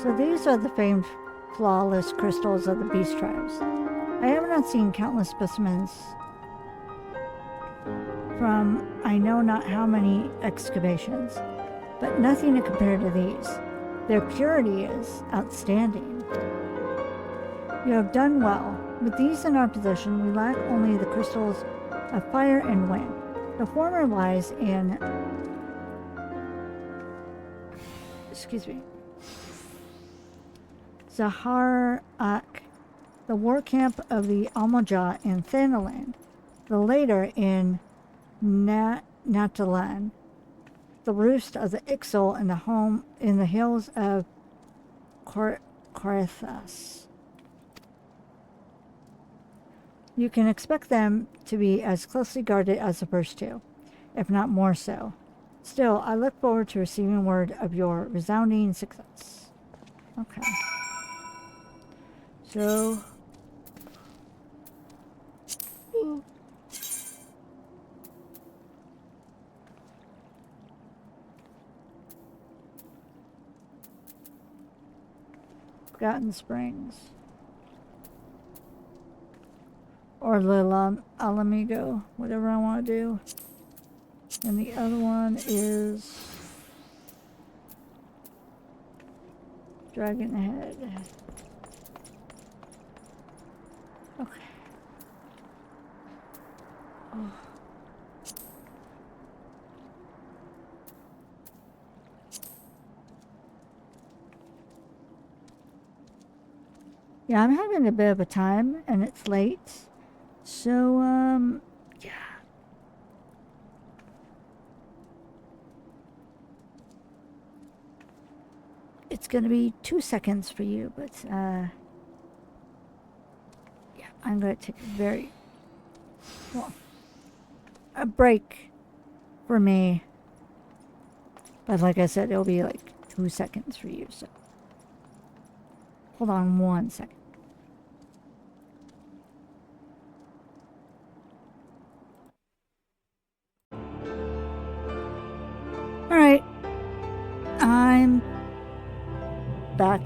So these are the famed flawless crystals of the beast tribes. I have not seen countless specimens from I know not how many excavations, but nothing to compare to these. Their purity is outstanding. You have done well. With these in our possession, we lack only the crystals of fire and wind. The former lies in... Zaharak, the war camp of the Almaja in Thanalan. The later in Natalan, the roost of the Ixal and the home in the hills of Korethas. You can expect them to be as closely guarded as the first two, if not more so. Still, I look forward to receiving word of your resounding success. Okay. So... Forgotten Springs. Or Little Alamigo, whatever I want to do. And the other one is Dragon Head. Okay. Oh. Yeah, I'm having a bit of a time, and it's late. So, yeah. It's going to be 2 seconds for you, but, yeah, I'm going to take a break for me. But like I said, it'll be like 2 seconds for you, so. Hold on 1 second. Alright, I'm back,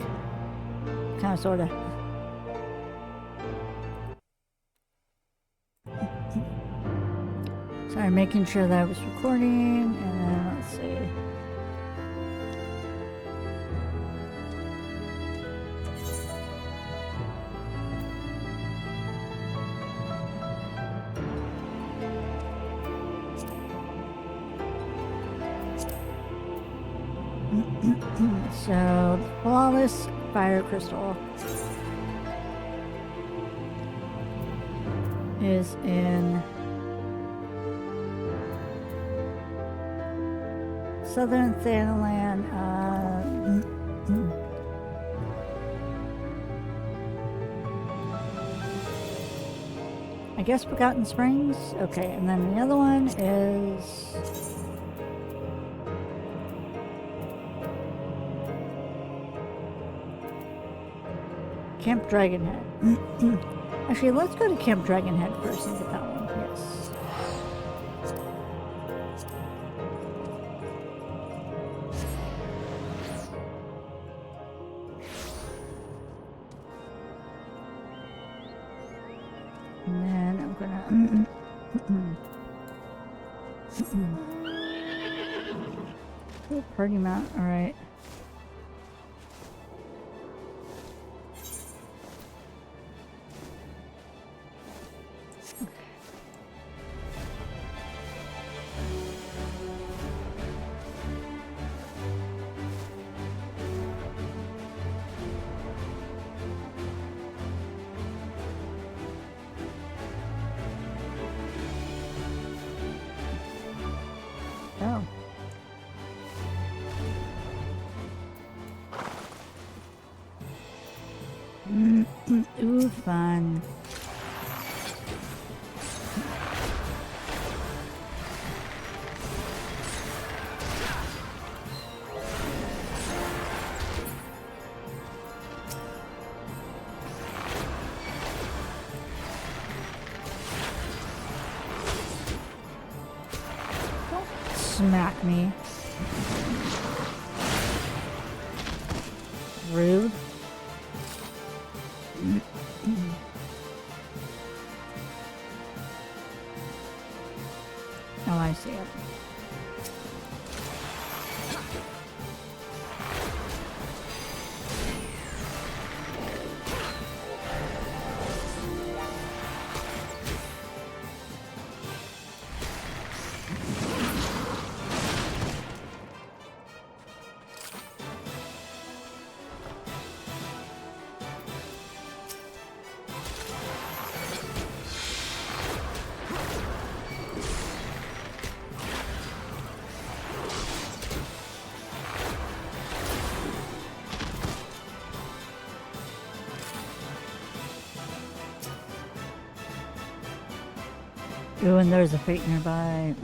kind of, sort of. Sorry, making sure that I was recording, and then let's see. So, flawless fire crystal is in southern Thanalan. I guess Forgotten Springs. Okay, and then the other one is Camp Dragonhead. Actually, let's go to Camp Dragonhead first and get that one. Yes. And then I'm gonna... Oh, party mount. All right. fun. Don't smack me. Rude. Oh, I see it. Ooh, and there's a fate nearby.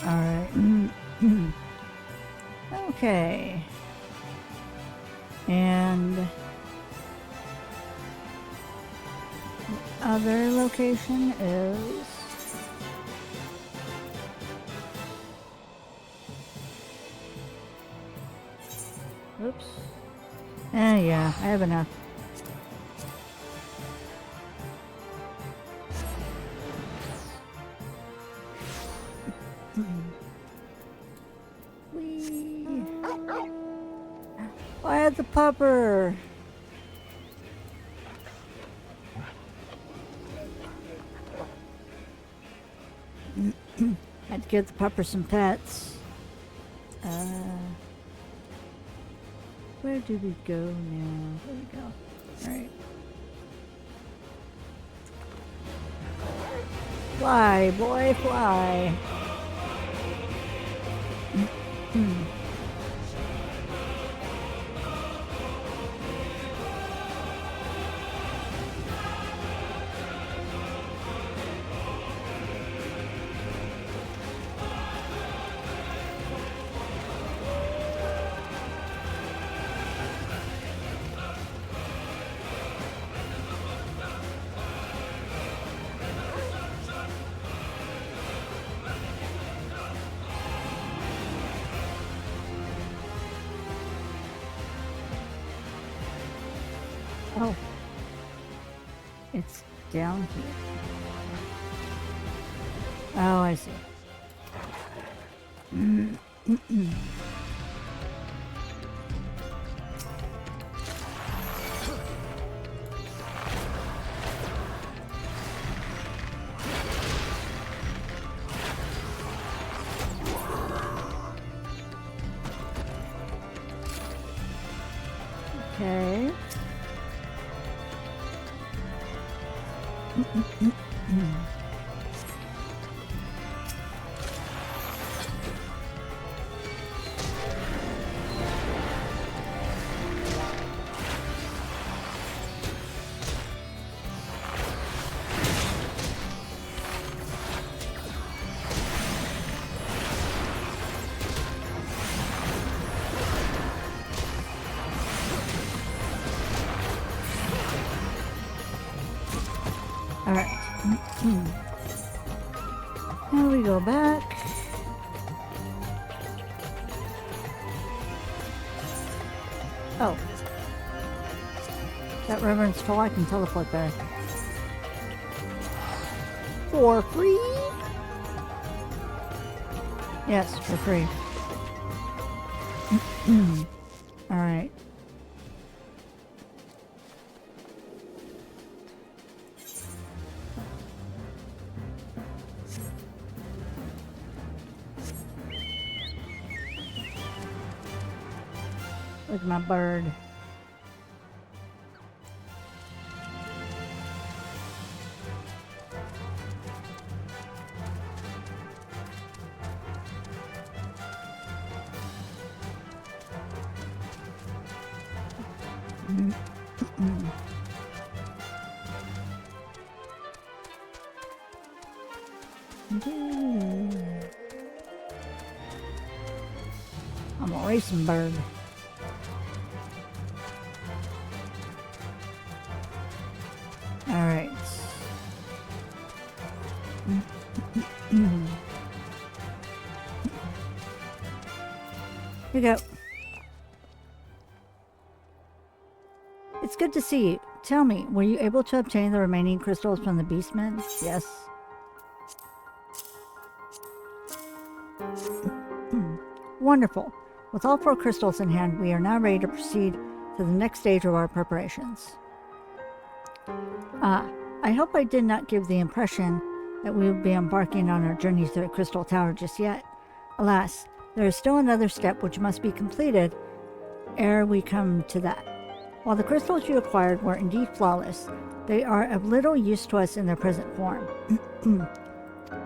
Alright. Okay. And the other location is oops. Yeah, I have enough. Whee! I had the pupper. Had to give the pupper some pets. Where do we go now? There we go. Alright. Fly, boy, fly. Oh, it's down here. Oh, I see. Okay. Alright. Now we go back. Oh. That reverence toll, I can teleport there. For free? Yes, for free. Alright. Look at my bird. I'm a racing bird. Alright. Here you go. It's good to see you. Tell me, were you able to obtain the remaining crystals from the beastmen? Yes. Wonderful. With all 4 crystals in hand, we are now ready to proceed to the next stage of our preparations. I hope I did not give the impression that we would be embarking on our journey to the Crystal Tower just yet. Alas, there is still another step which must be completed ere we come to that. While the crystals you acquired were indeed flawless, they are of little use to us in their present form.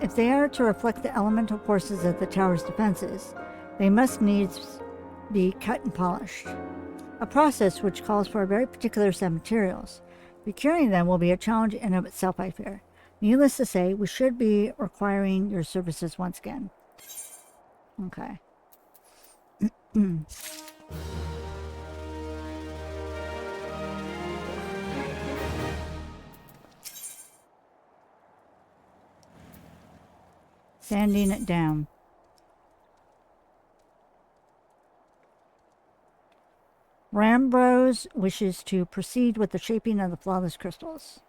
If they are to reflect the elemental forces of the tower's defenses, they must needs be cut and polished. A process which calls for a very particular set of materials. Procuring them will be a challenge in of itself, I fear. Needless to say, we should be requiring your services once again. Okay. Sanding it down. Rambros wishes to proceed with the shaping of the flawless crystals.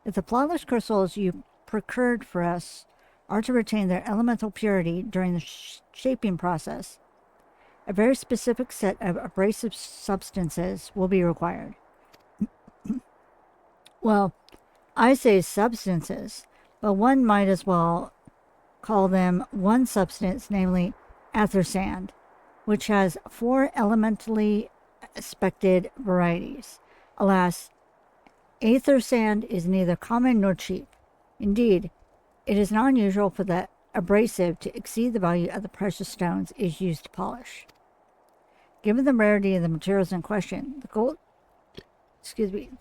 If the flawless crystals you procured for us are to retain their elemental purity during the shaping process, a very specific set of abrasive substances will be required. Well, I say substances, but one might as well call them one substance, namely aether sand, which has 4 elementally expected varieties. Alas, aether sand is neither common nor cheap. Indeed, it is not unusual for the abrasive to exceed the value of the precious stones it is used to polish. Given the rarity of the materials in question, the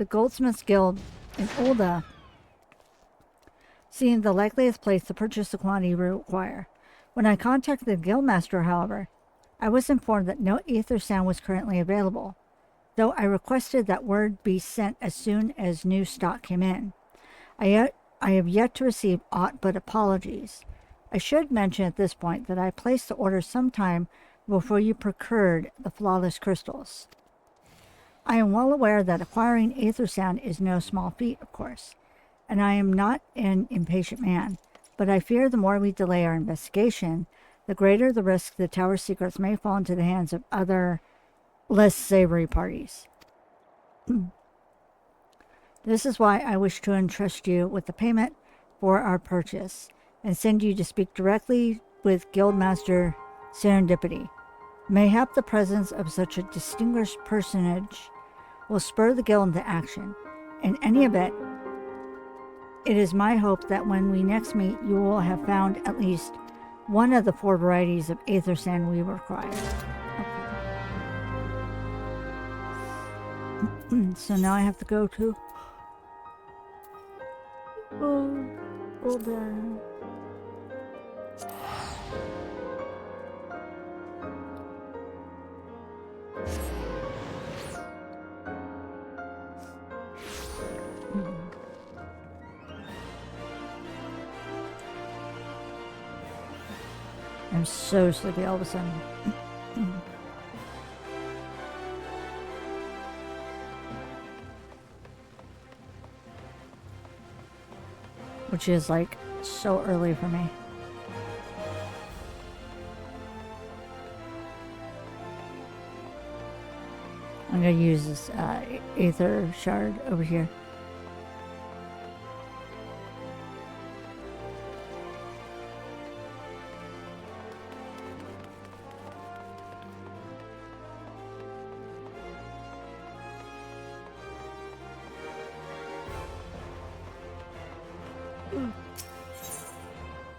Goldsmiths Guild in Ulda seemed the likeliest place to purchase the quantity we require. When I contacted the guildmaster, however, I was informed that no aether sand was currently available, though I requested that word be sent as soon as new stock came in. I have yet to receive aught but apologies. I should mention at this point that I placed the order some time before you procured the flawless crystals. I am well aware that acquiring aether sand is no small feat, of course, and I am not an impatient man, but I fear the more we delay our investigation, the greater the risk the tower secrets may fall into the hands of other, less savory parties. This is why I wish to entrust you with the payment for our purchase, and send you to speak directly with Guildmaster Serendipity. Mayhap the presence of such a distinguished personage will spur the guild into action. In any event, it is my hope that when we next meet, you will have found at least one of the 4 varieties of aether sand we require. Okay. So now I have to go to... hold on. I'm so sleepy all of a sudden. Which is like so early for me. I'm gonna use this aether shard over here.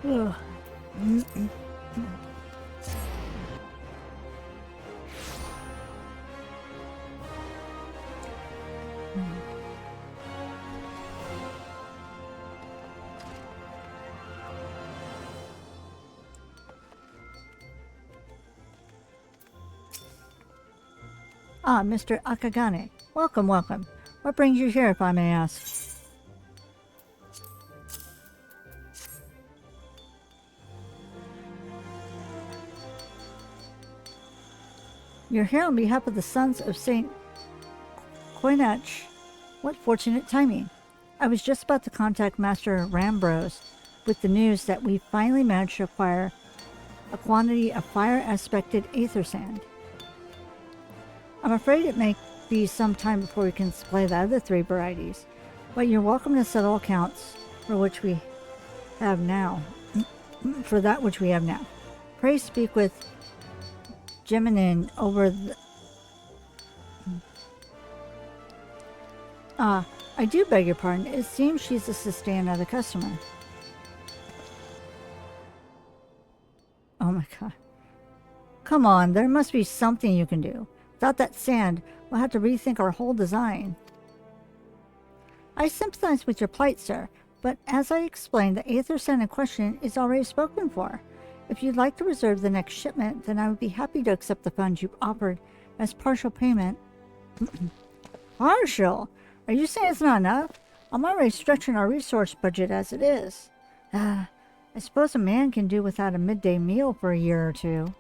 Ugh. Ah, Mr. Akagane. Welcome, welcome. What brings you here, if I may ask? You're here on behalf of the Sons of St. Koinach. What fortunate timing. I was just about to contact Master Rambros with the news that we finally managed to acquire a quantity of fire-aspected aether sand. I'm afraid it may be some time before we can supply the other 3 varieties, but you're welcome to settle accounts for which we have now. For that which we have now. Pray speak with Geminin over the... I do beg your pardon. It seems she's assisting another customer. Oh my god. Come on, there must be something you can do. Without that sand, we'll have to rethink our whole design. I sympathize with your plight, sir, but as I explained, the aether sand in question is already spoken for. If you'd like to reserve the next shipment, then I would be happy to accept the funds you've offered as partial payment. Partial? Are you saying it's not enough? I'm already stretching our resource budget as it is. I suppose a man can do without a midday meal for a year or 2.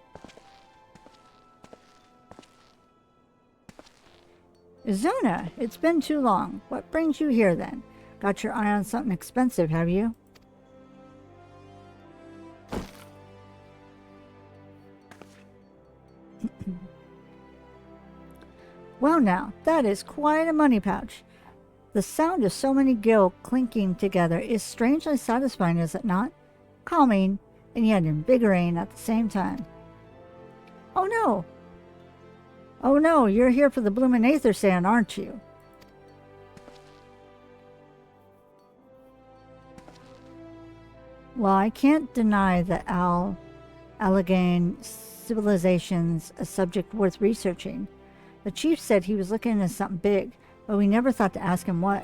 Izuna, it's been too long. What brings you here then? Got your eye on something expensive, have you? Well now, that is quite a money pouch. The sound of so many gil clinking together is strangely satisfying, is it not? Calming, and yet invigorating at the same time. Oh no! Oh no, you're here for the bloomin' aether sand, aren't you? Well, I can't deny that Allegheny civilization's a subject worth researching. The chief said he was looking into something big, but we never thought to ask him what.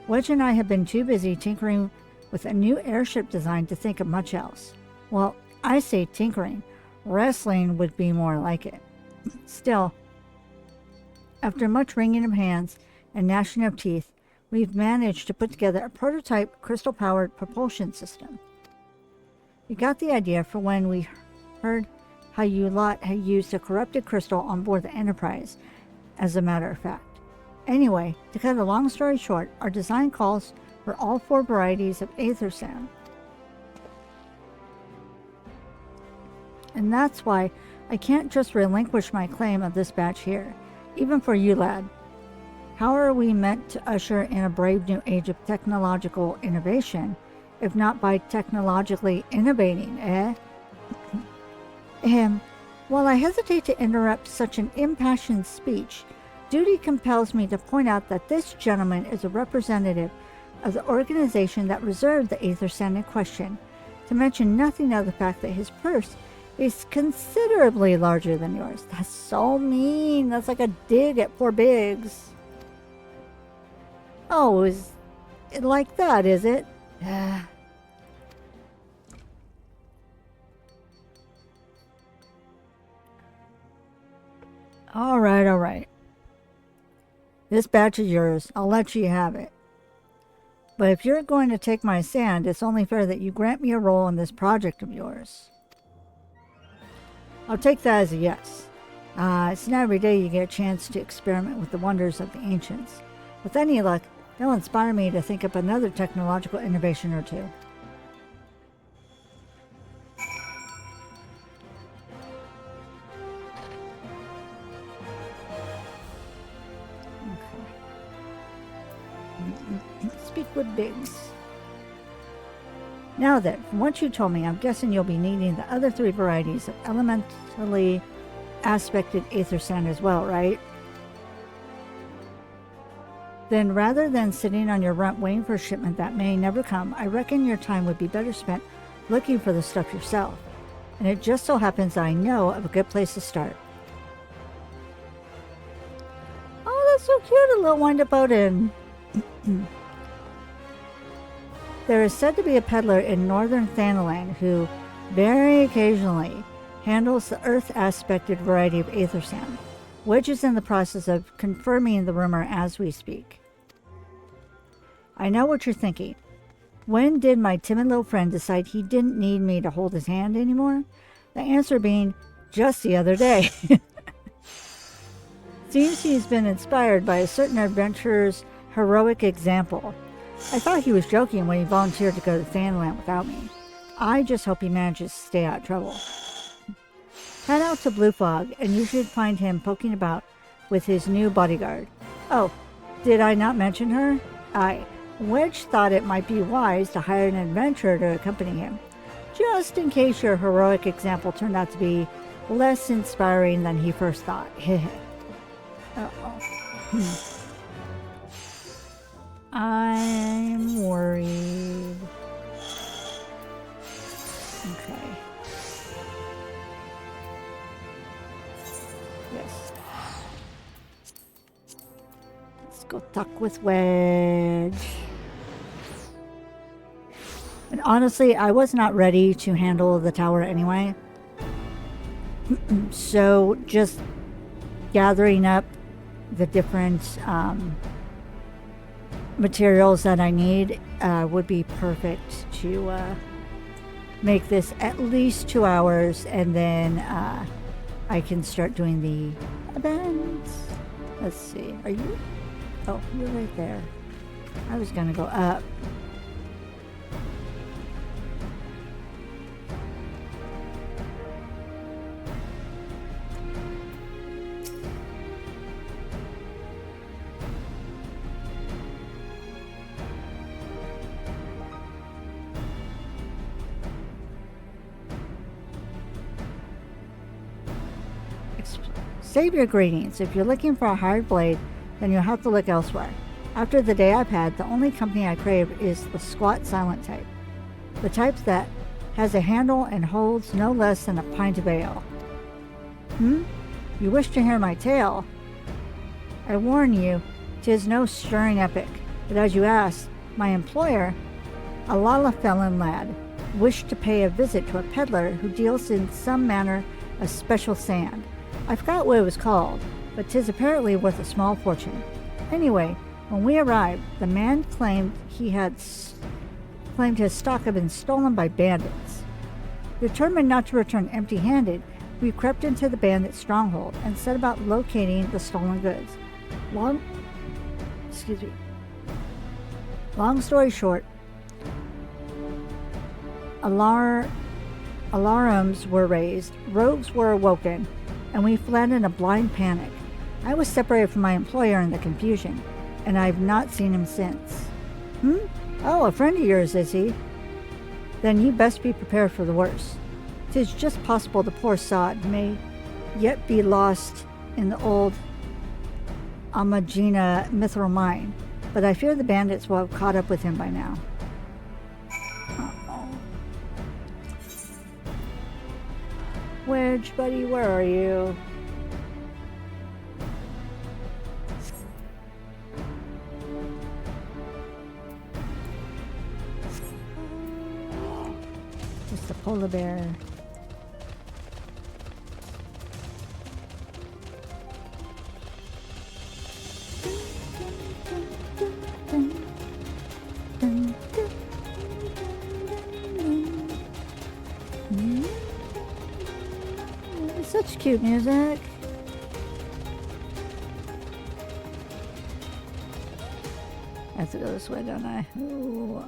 Wedge and I have been too busy tinkering with a new airship design to think of much else. Well, I say tinkering. Wrestling would be more like it. Still, after much wringing of hands and gnashing of teeth, we've managed to put together a prototype crystal-powered propulsion system. We got the idea for when we heard how you lot had used a corrupted crystal on board the Enterprise, as a matter of fact. Anyway, to cut a long story short, our design calls for all 4 varieties of aether sand. And that's why I can't just relinquish my claim of this batch here, even for you, lad. How are we meant to usher in a brave new age of technological innovation, if not by technologically innovating, eh? While I hesitate to interrupt such an impassioned speech, duty compels me to point out that this gentleman is a representative of the organization that reserved the aether sand in question, to mention nothing of the fact that his purse is considerably larger than yours. That's so mean. That's like a dig at poor Biggs. Oh, is it like that, is it? All right. This batch is yours. I'll let you have it. But if you're going to take my sand, it's only fair that you grant me a role in this project of yours. I'll take that as a yes. It's not every day you get a chance to experiment with the wonders of the ancients. With any luck, they'll inspire me to think up another technological innovation or 2. Speak with Biggs. Now then, from what you told me, I'm guessing you'll be needing the other 3 varieties of elementally aspected aether sand as well, right? Then rather than sitting on your rump waiting for a shipment that may never come, I reckon your time would be better spent looking for the stuff yourself. And it just so happens that I know of a good place to start. Oh, that's so cute, a little wind-up Odin. There is said to be a peddler in northern Thanalan who, very occasionally, handles the earth-aspected variety of aether sand. Wedge is in the process of confirming the rumor as we speak. I know what you're thinking. When did my timid little friend decide he didn't need me to hold his hand anymore? The answer being, just the other day. Seems he's been inspired by a certain adventurer's heroic example. I thought he was joking when he volunteered to go to Thanalan without me. I just hope he manages to stay out of trouble. Head out to Blue Fog, and you should find him poking about with his new bodyguard. Oh, did I not mention her? Wedge thought it might be wise to hire an adventurer to accompany him, just in case your heroic example turned out to be less inspiring than he first thought. Uh-oh. I'm worried. Okay. Yes. Let's go talk with Wedge. And honestly, I was not ready to handle the tower anyway. So just gathering up the different materials that I need would be perfect to make this at least 2 hours, and then I can start doing the events. Let's see, are you? Oh, you're right there. I was gonna go up. Save your greetings. If you're looking for a hired blade, then you'll have to look elsewhere. After the day I've had, the only company I crave is the squat silent type. The type that has a handle and holds no less than a pint of ale. You wish to hear my tale? I warn you, 'tis no stirring epic, but as you asked, my employer, a Lalafellan lad, wished to pay a visit to a peddler who deals in some manner of special sand. I forgot what it was called, but 'tis apparently worth a small fortune. Anyway, when we arrived, the man claimed his stock had been stolen by bandits. Determined not to return empty-handed, we crept into the bandit stronghold and set about locating the stolen goods. Long story short, alarms were raised, rogues were awoken, and we fled in a blind panic. I was separated from my employer in the confusion, and I've not seen him since. Oh, a friend of yours, is he? Then you best be prepared for the worst. 'Tis just possible the poor sod may yet be lost in the old Amagina mithril mine, but I fear the bandits will have caught up with him by now. Wedge, buddy, where are you? Just a polar bear. Such cute music. I have to go this way, don't I? Ooh.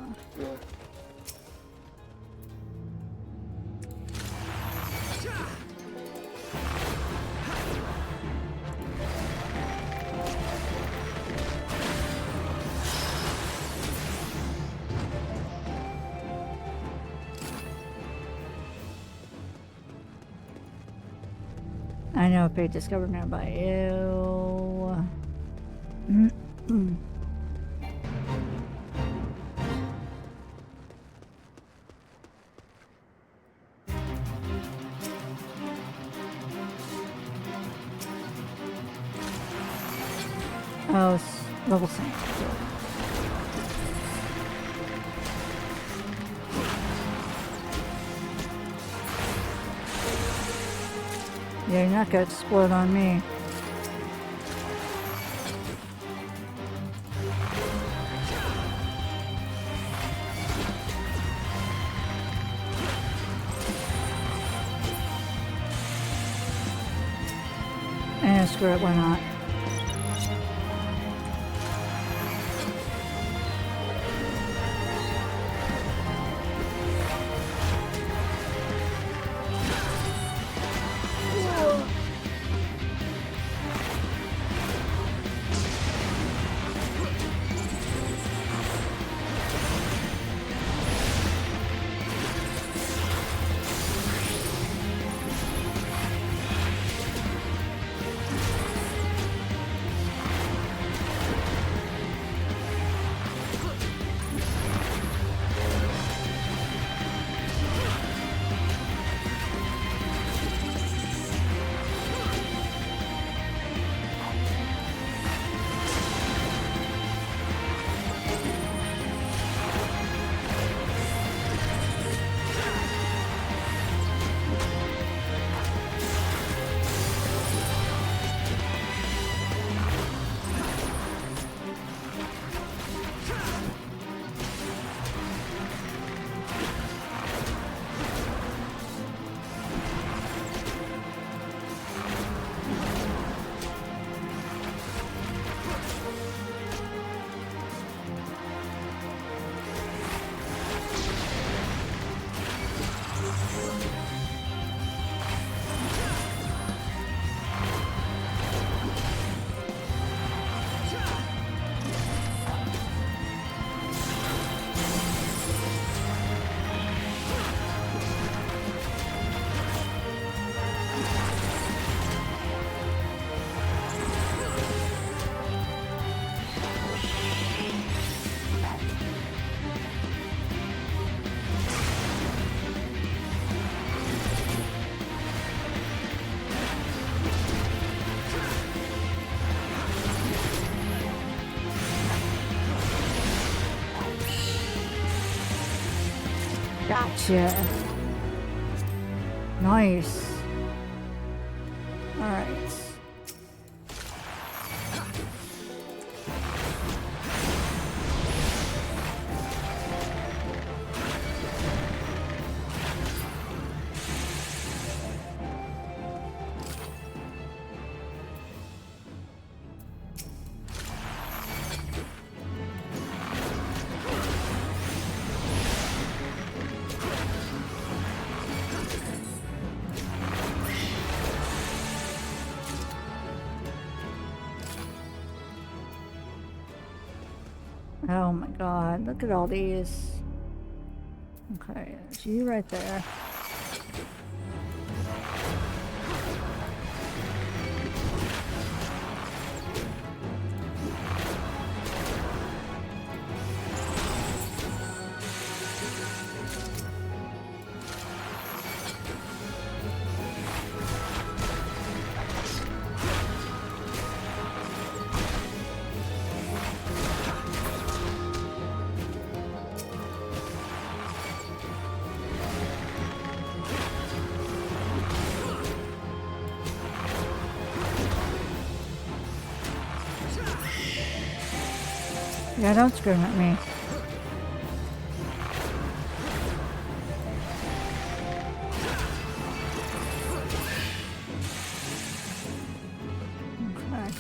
I know a page discovered nearby you. Oh, it's level sync. Yeah, you're not gonna explode on me. Screw it, why not? Gotcha. Nice. All right. Oh my god, look at all these. Okay, there's you right there. Yeah, don't scream at me. Okay.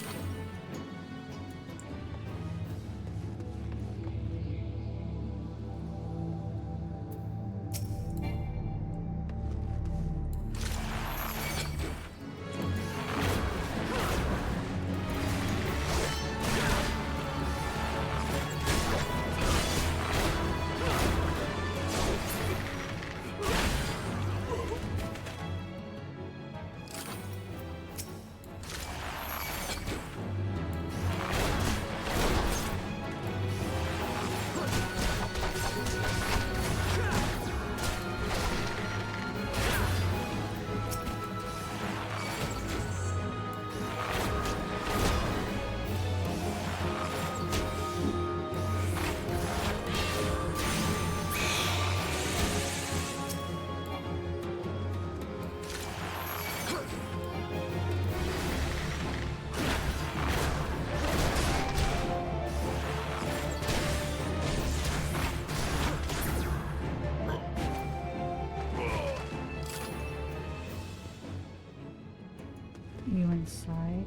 inside.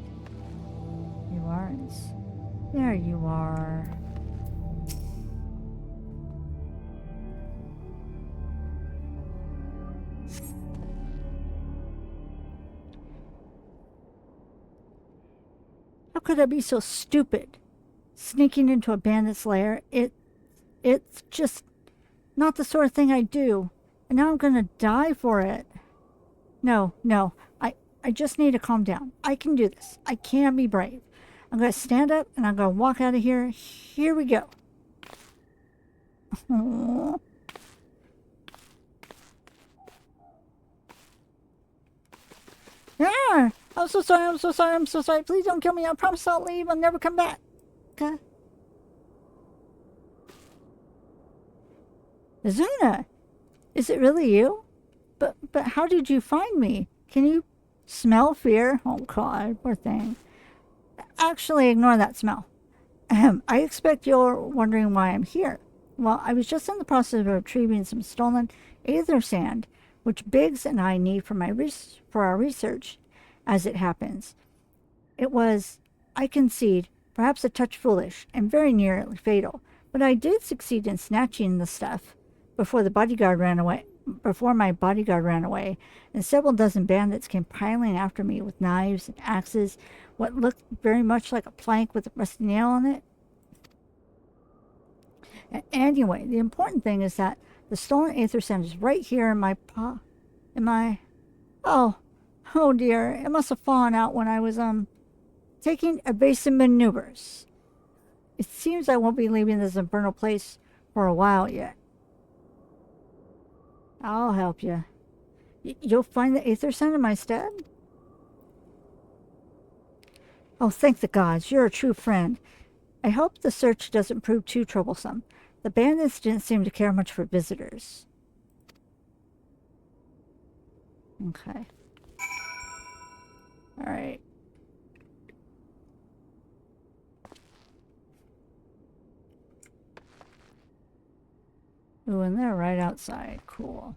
You are inside. There you are. How could I be so stupid? Sneaking into a bandit's lair, it's just not the sort of thing I do. And now I'm gonna die for it. No, I just need to calm down. I can do this. I can be brave. I'm gonna stand up and I'm gonna walk out of here. Here we go. Aww. Yeah, I'm so sorry. Please don't kill me. I promise I'll leave. I'll never come back. Okay. Azuna, is it really you? But how did you find me? Can you smell fear? Oh God, poor thing. Actually, ignore that smell. I expect you're wondering why I'm here. Well, I was just in the process of retrieving some stolen aether sand, which Biggs and I need for our research. As it happens, it was, I concede, perhaps a touch foolish and very nearly fatal, but I did succeed in snatching the stuff before my bodyguard ran away, and several dozen bandits came piling after me with knives and axes, what looked very much like a plank with a rusty nail on it. Anyway, the important thing is that the stolen aether sand is right here in my oh dear, it must have fallen out when I was taking evasive maneuvers. It seems I won't be leaving this infernal place for a while yet. I'll help you. You'll find the aether sand in my stead? Oh, thank the gods, you're a true friend. I hope the search doesn't prove too troublesome. The bandits didn't seem to care much for visitors. Okay. Alright. Ooh, and they're right outside. Cool.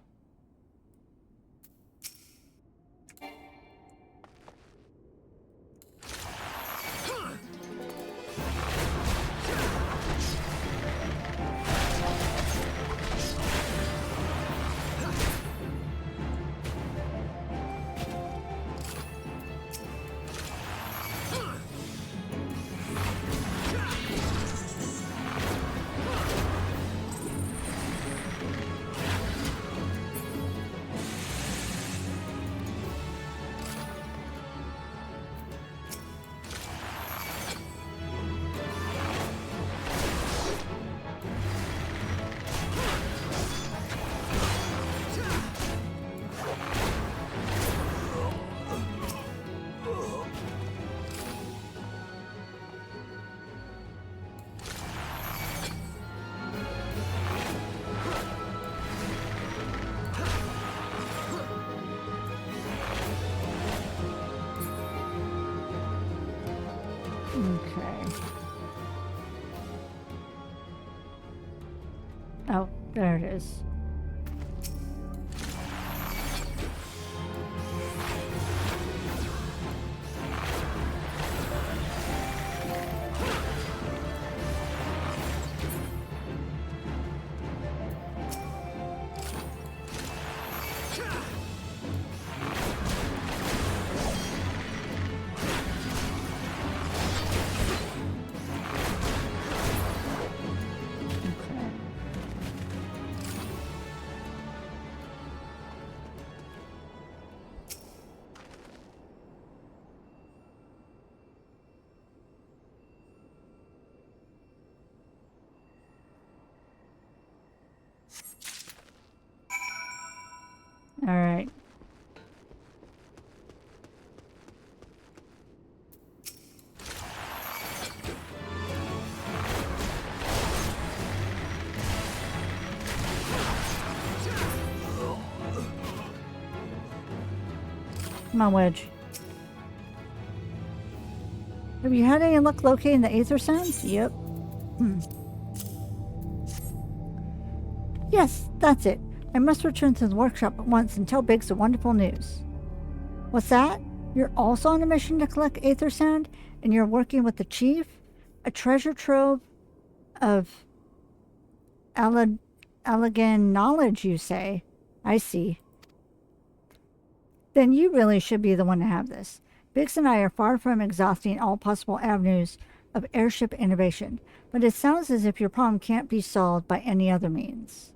Okay. Oh, there it is. All right. Come on, Wedge. Have you had any luck locating the aether sands? Yep. Yes, that's it. I must return to the workshop at once and tell Biggs the wonderful news. What's that? You're also on a mission to collect aether sand, and you're working with the chief? A treasure trove of elegant knowledge, you say? I see. Then you really should be the one to have this. Biggs and I are far from exhausting all possible avenues of airship innovation, but it sounds as if your problem can't be solved by any other means.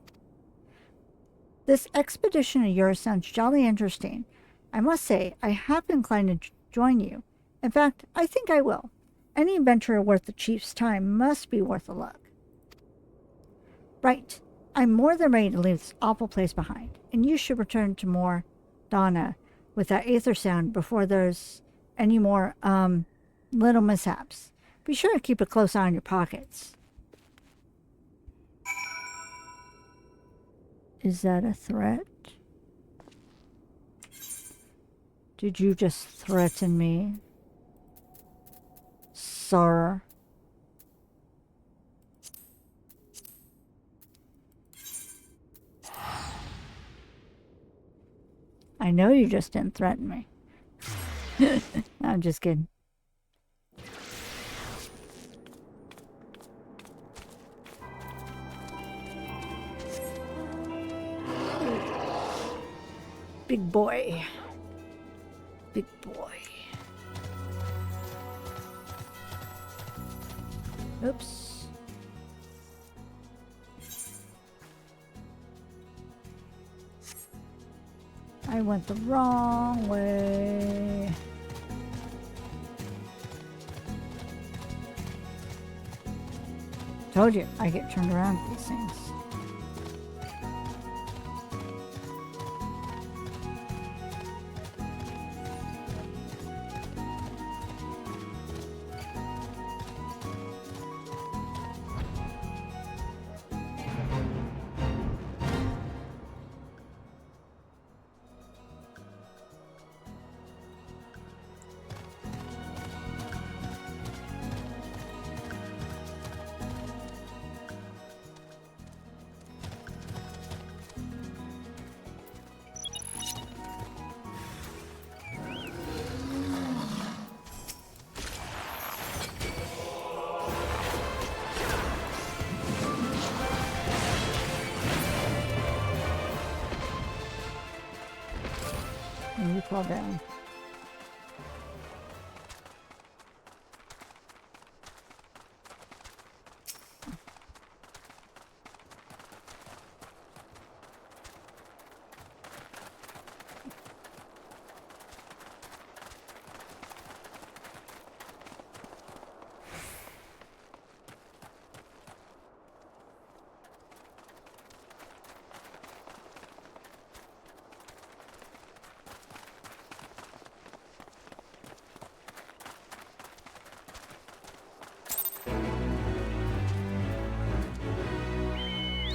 This expedition of yours sounds jolly interesting. I must say, I have been inclined to join you. In fact, I think I will. Any adventure worth the chief's time must be worth a look. Right. I'm more than ready to leave this awful place behind, and you should return to more Donna with that aether sound before there's any more, little mishaps. Be sure to keep a close eye on your pockets. Is that a threat? Did you just threaten me, sir? I know you just didn't threaten me. I'm just kidding. Big boy. Big boy. Oops. I went the wrong way. Told you, I get turned around at these things. And you fall down.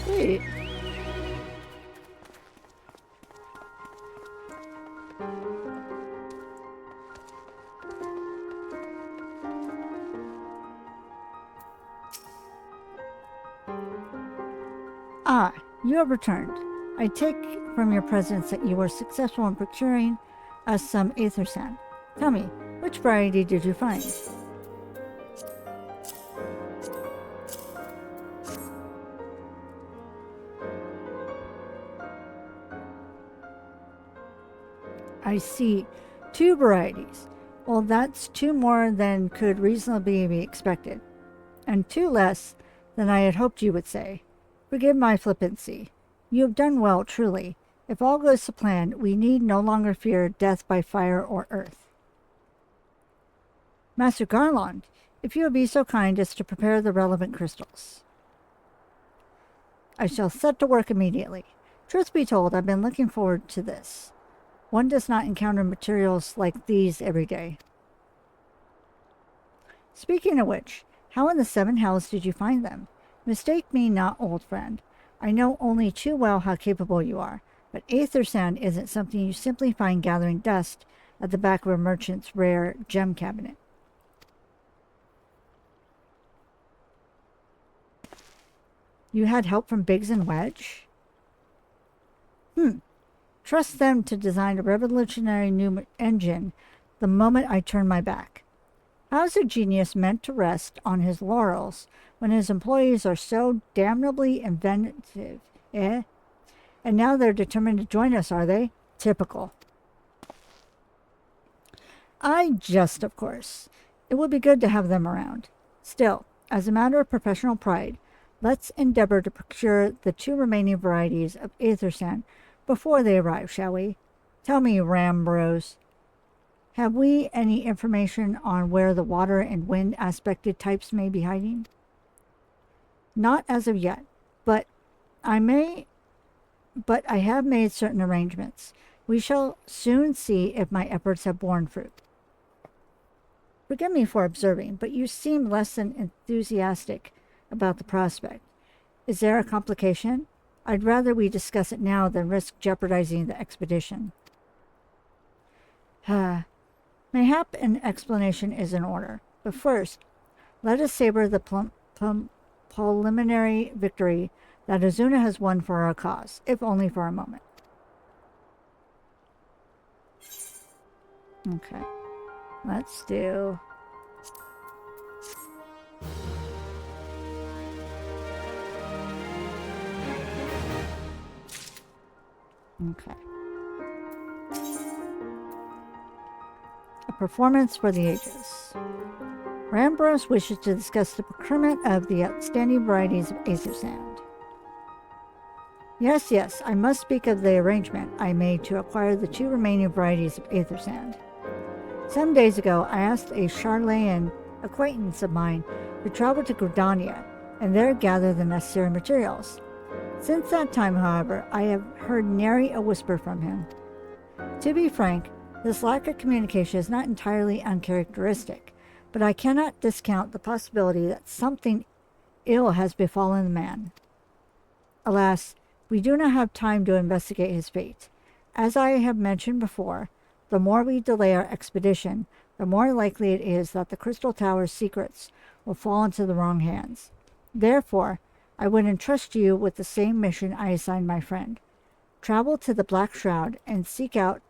Sweet. Ah, you have returned. I take from your presence that you were successful in procuring us some aether sand. Tell me, which variety did you find? I see. 2 varieties. Well, that's 2 more than could reasonably be expected, and 2 less than I had hoped you would say. Forgive my flippancy. You have done well, truly. If all goes to plan, we need no longer fear death by fire or earth. Master Garland, if you would be so kind as to prepare the relevant crystals. I shall set to work immediately. Truth be told, I've been looking forward to this. One does not encounter materials like these every day. Speaking of which, how in the 7 hells did you find them? Mistake me not, old friend. I know only too well how capable you are, but aether sand isn't something you simply find gathering dust at the back of a merchant's rare gem cabinet. You had help from Biggs and Wedge? Trust them to design a revolutionary new engine the moment I turned my back. How is a genius meant to rest on his laurels when his employees are so damnably inventive, eh? And now they're determined to join us, are they? Typical. I jest, of course. It would be good to have them around. Still, as a matter of professional pride, let's endeavor to procure the 2 remaining varieties of aether sand before they arrive, shall we? Tell me, Rambros, have we any information on where the water and wind aspected types may be hiding? Not as of yet, but I have made certain arrangements. We shall soon see if my efforts have borne fruit. Forgive me for observing, but you seem less than enthusiastic about the prospect. Is there a complication? I'd rather we discuss it now than risk jeopardizing the expedition. Mayhap an explanation is in order, but first, let us savor the preliminary victory that Azuna has won for our cause, if only for a moment. Okay. Let's do... Okay. A performance for the ages. Rambros wishes to discuss the procurement of the outstanding varieties of aether sand. Yes, I must speak of the arrangement I made to acquire the 2 remaining varieties of aether sand. Some days ago, I asked a Charlayan acquaintance of mine to travel to Gridania and there gather the necessary materials. Since that time, however, I have heard nary a whisper from him. To be frank, this lack of communication is not entirely uncharacteristic, but I cannot discount the possibility that something ill has befallen the man. Alas, we do not have time to investigate his fate. As I have mentioned before, the more we delay our expedition, the more likely it is that the Crystal Tower's secrets will fall into the wrong hands. Therefore, I would entrust you with the same mission I assigned my friend. Travel to the Black Shroud and seek out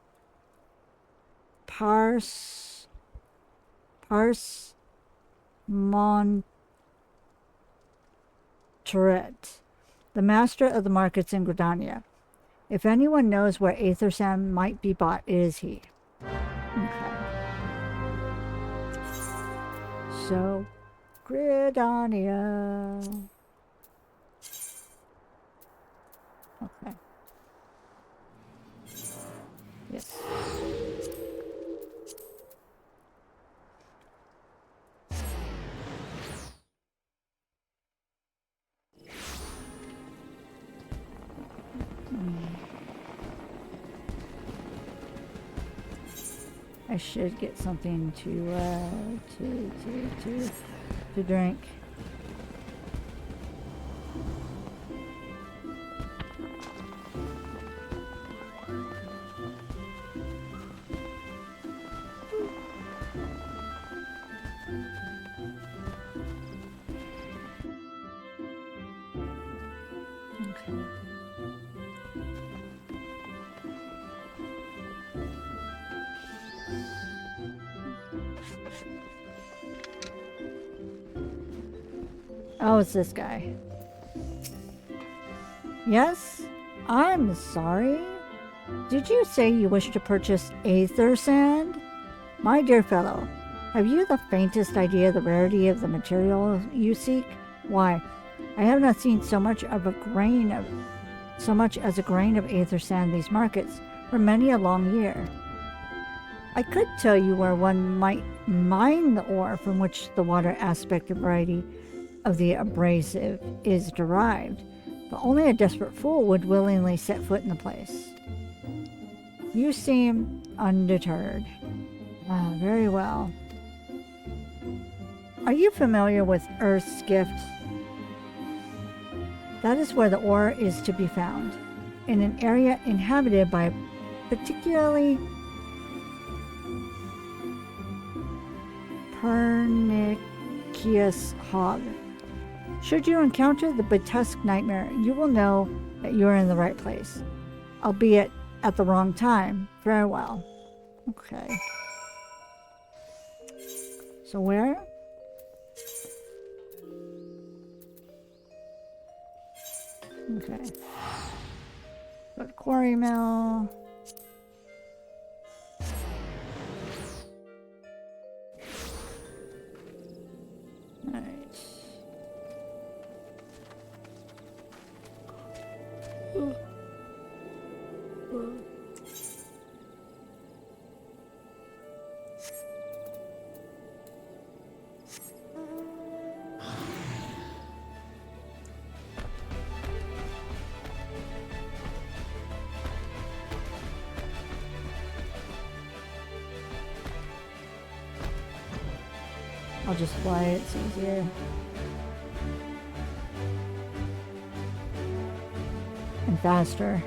Monteret, the master of the markets in Gridania. If anyone knows where aether sand might be bought, it is he. Okay. So, Gridania. Okay. Yes. I should get something to drink. Okay. Oh, it's this guy. Yes? I'm sorry. Did you say you wish to purchase aether sand? My dear fellow, have you the faintest idea of the rarity of the material you seek? Why, I have not seen so much as a grain of aether sand in these markets for many a long year. I could tell you where one might mine the ore from which the water aspect of variety of the abrasive is derived, but only a desperate fool would willingly set foot in the place. You seem undeterred. Ah, very well. Are you familiar with Earth's Gift? That is where the ore is to be found, in an area inhabited by a particularly pernicious hog. Should you encounter the Batusk Nightmare, you will know that you are in the right place, albeit at the wrong time. Farewell. Okay. So where? Okay. But quarry mill. Nice. I'll just fly it, it's easier. And faster.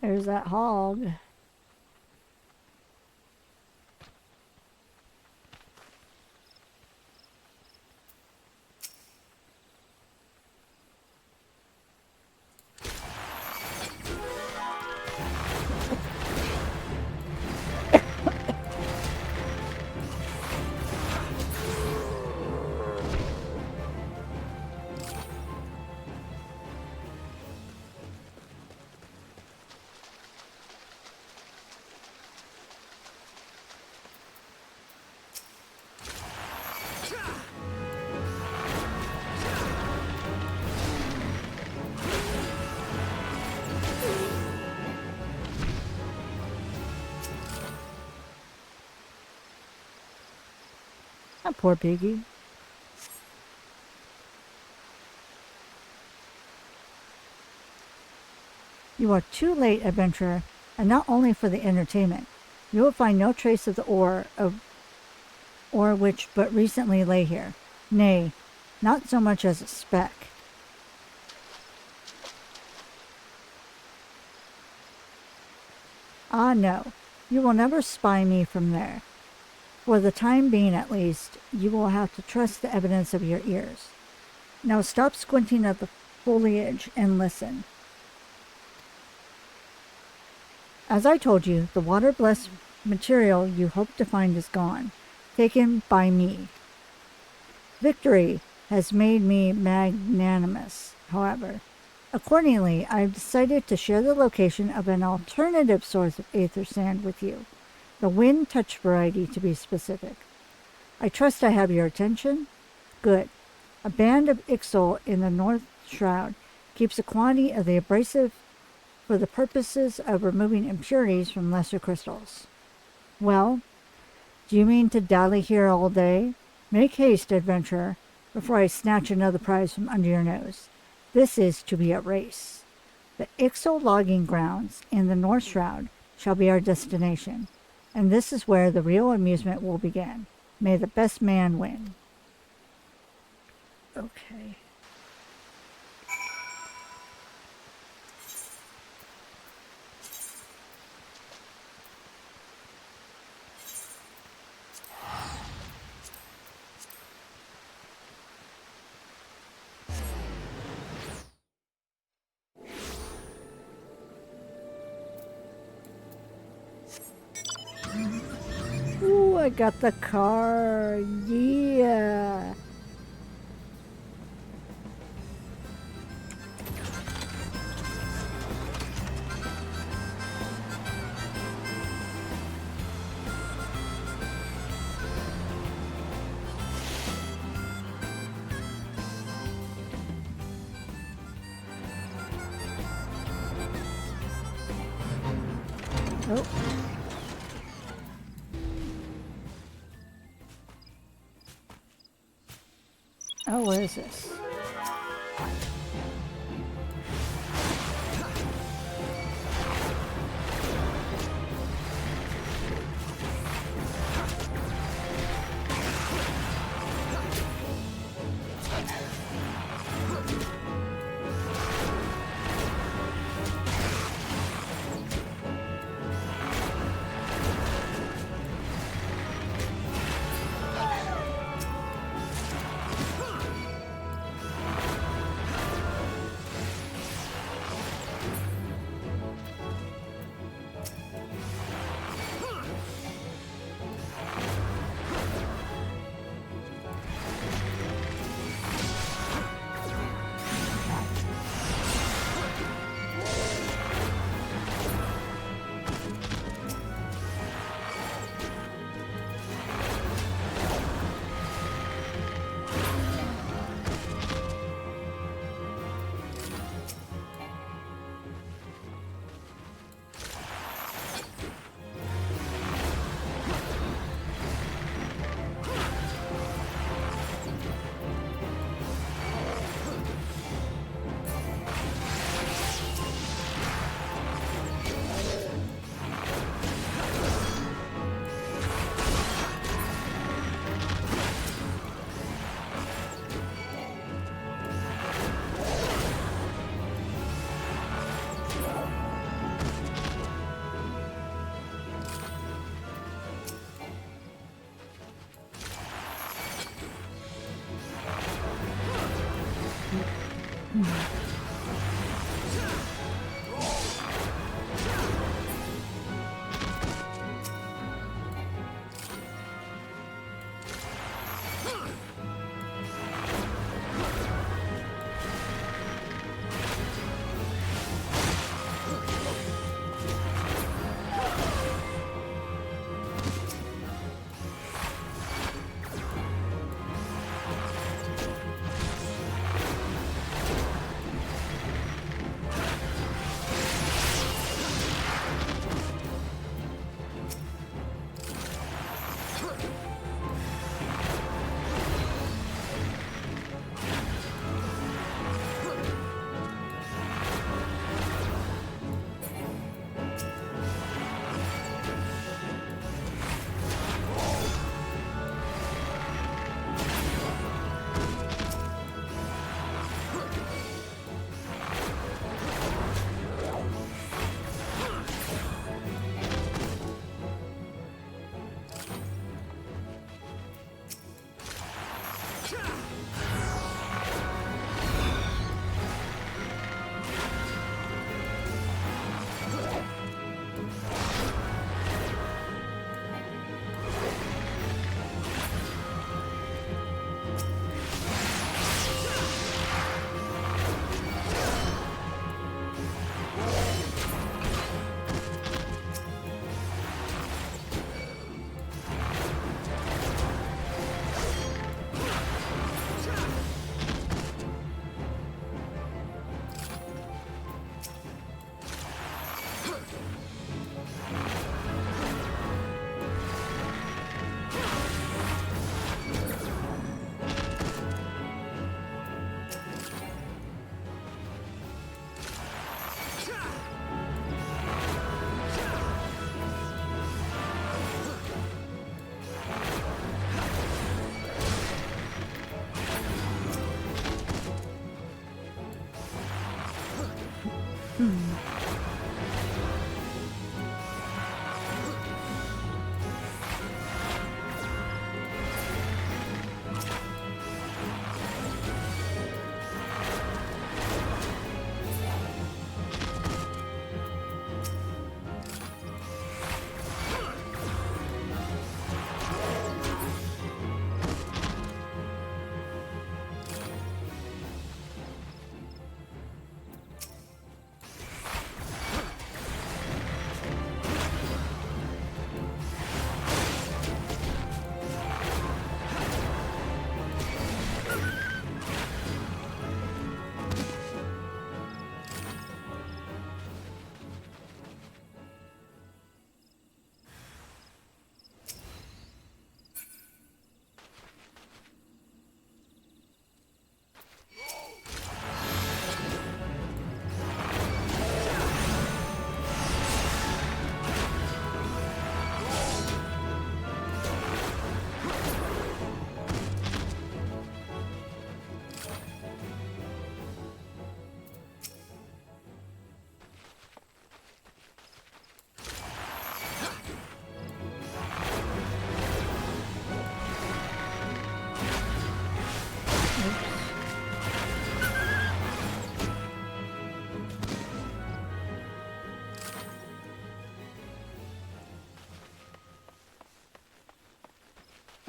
There's that hog. That poor piggy. You are too late, adventurer, and not only for the entertainment. You will find no trace of the ore which but recently lay here. Nay, not so much as a speck. Ah, no. You will never spy me from there. For the time being, at least, you will have to trust the evidence of your ears. Now stop squinting at the foliage and listen. As I told you, the water-blessed material you hoped to find is gone, taken by me. Victory has made me magnanimous, however. Accordingly, I have decided to share the location of an alternative source of aether sand with you. The wind touch variety, to be specific. I trust I have your attention? Good. A band of Ixol in the North Shroud keeps a quantity of the abrasive for the purposes of removing impurities from lesser crystals. Well, do you mean to dally here all day? Make haste, adventurer, before I snatch another prize from under your nose. This is to be a race. The Ixol logging grounds in the North Shroud shall be our destination, and this is where the real amusement will begin. May the best man win. Okay. Ooh, I got the car. Yeah. Oh. Oh, what is this?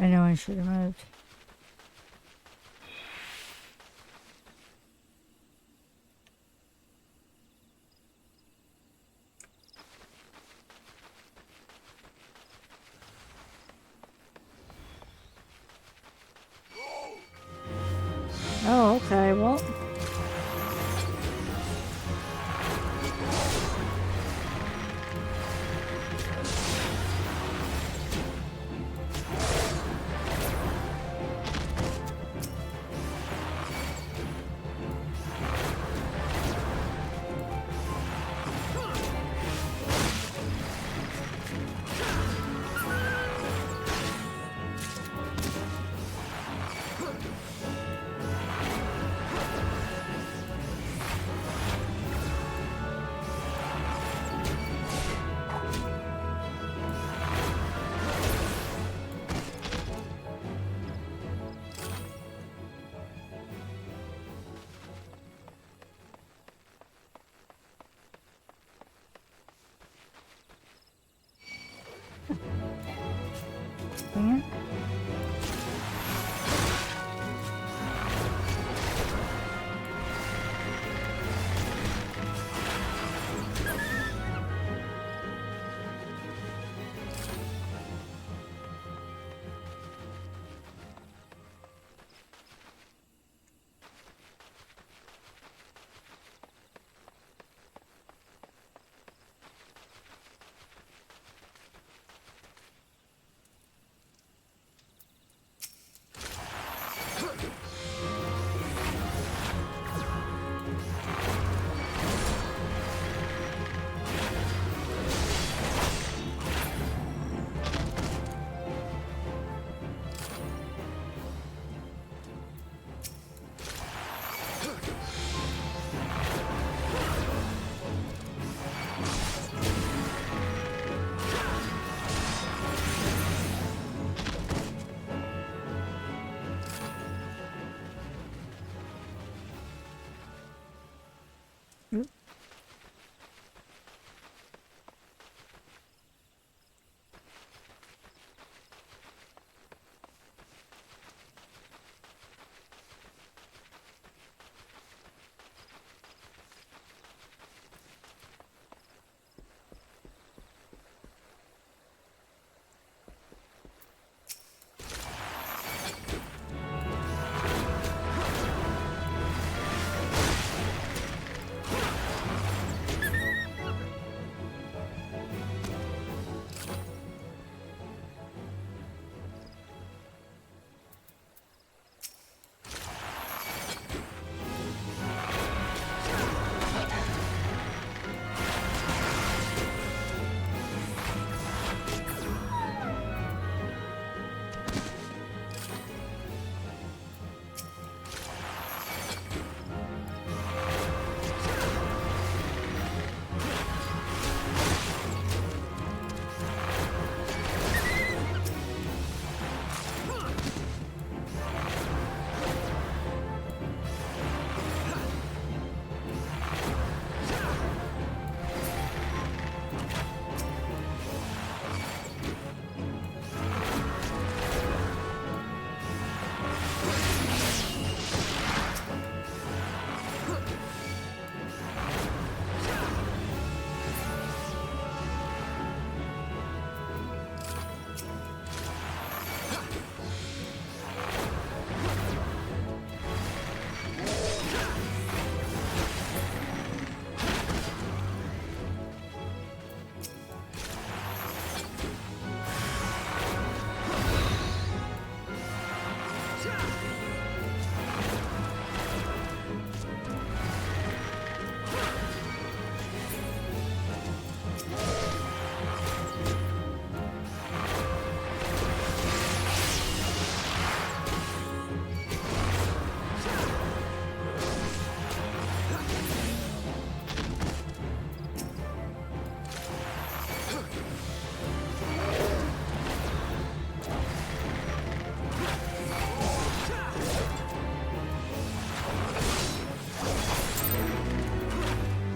I know I should have moved. Oh, okay, well. Dang it.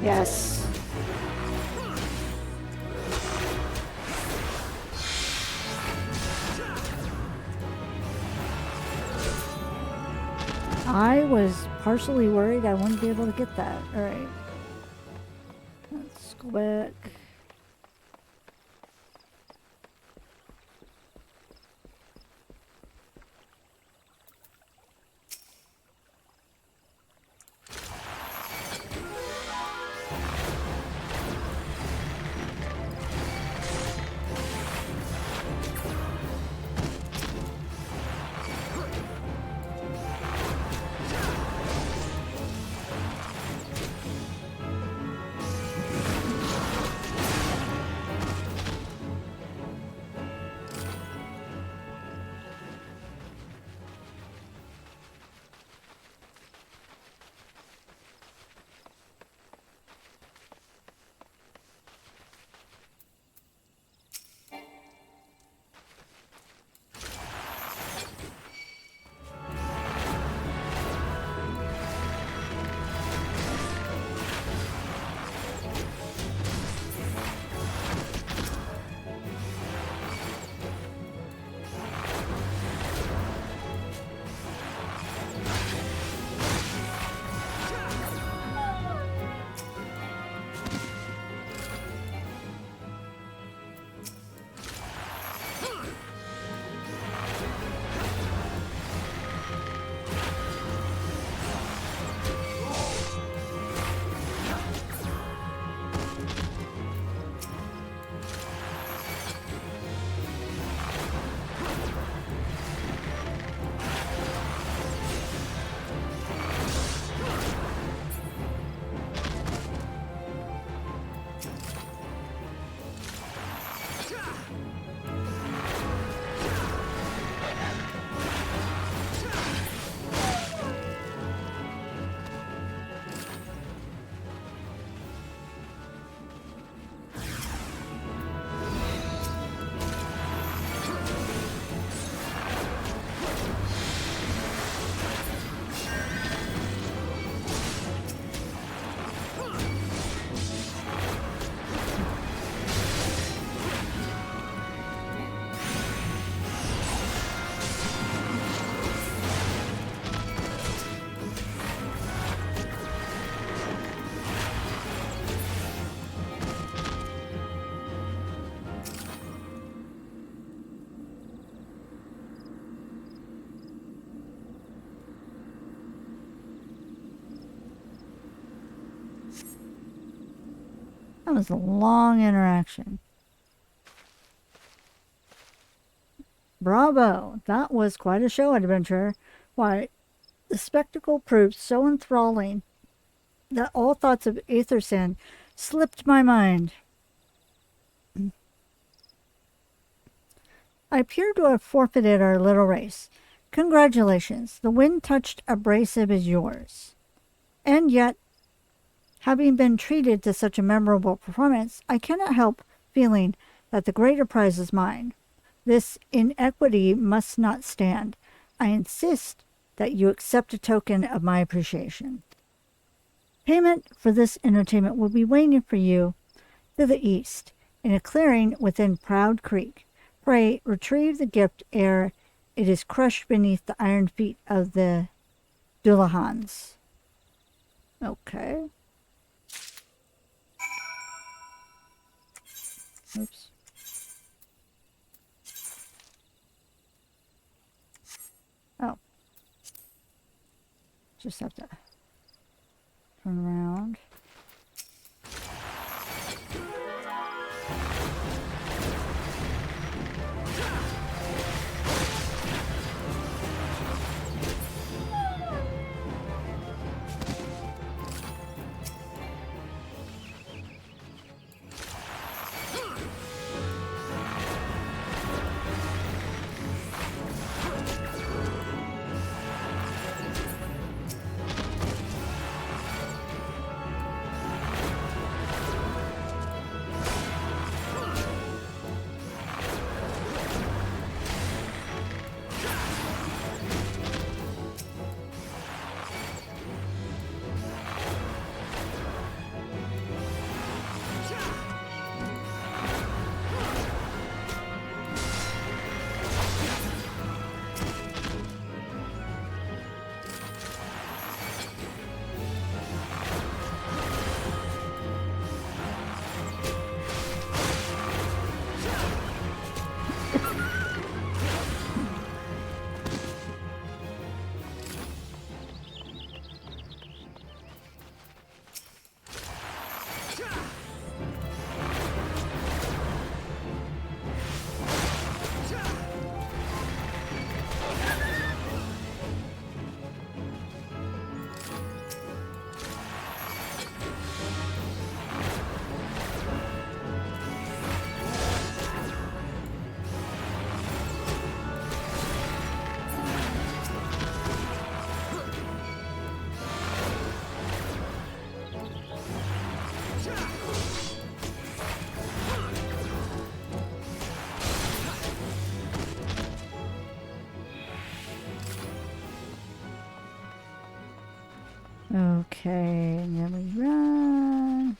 Yes. I was partially worried I wouldn't be able to get that. Alright. Let's go back. That was a long interaction. Bravo! That was quite a show, adventurer. Why, the spectacle proved so enthralling that all thoughts of Aethersen slipped my mind. I appear to have forfeited our little race. Congratulations. The wind-touched abrasive is yours. And yet, having been treated to such a memorable performance, I cannot help feeling that the greater prize is mine. This inequity must not stand. I insist that you accept a token of my appreciation. Payment for this entertainment will be waiting for you to the east, in a clearing within Proud Creek. Pray retrieve the gift ere it is crushed beneath the iron feet of the Dullahans. Okay. Oops. Oh. Just have to turn around. Okay, and then we run.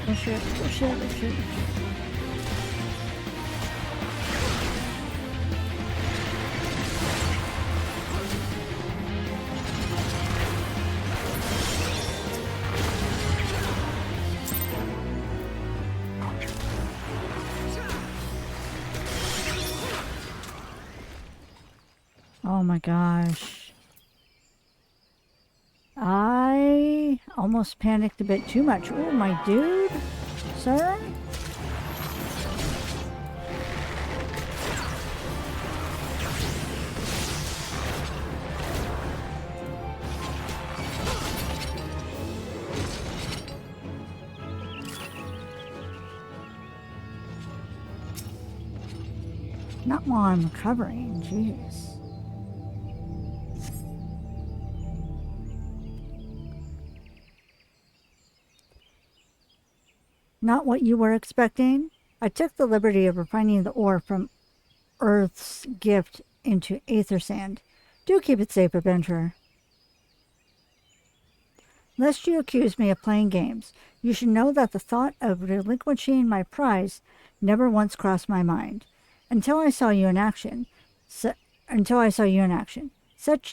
Oh shit, oh shit, oh shit. Oh my gosh. I almost panicked a bit too much. Oh, my dude, sir? Not while I'm recovering, jeez. Not what you were expecting? I took the liberty of refining the ore from Earth's gift into aether sand. Do keep it safe, adventurer. Lest you accuse me of playing games, you should know that the thought of relinquishing my prize never once crossed my mind. Until I saw you in action. Such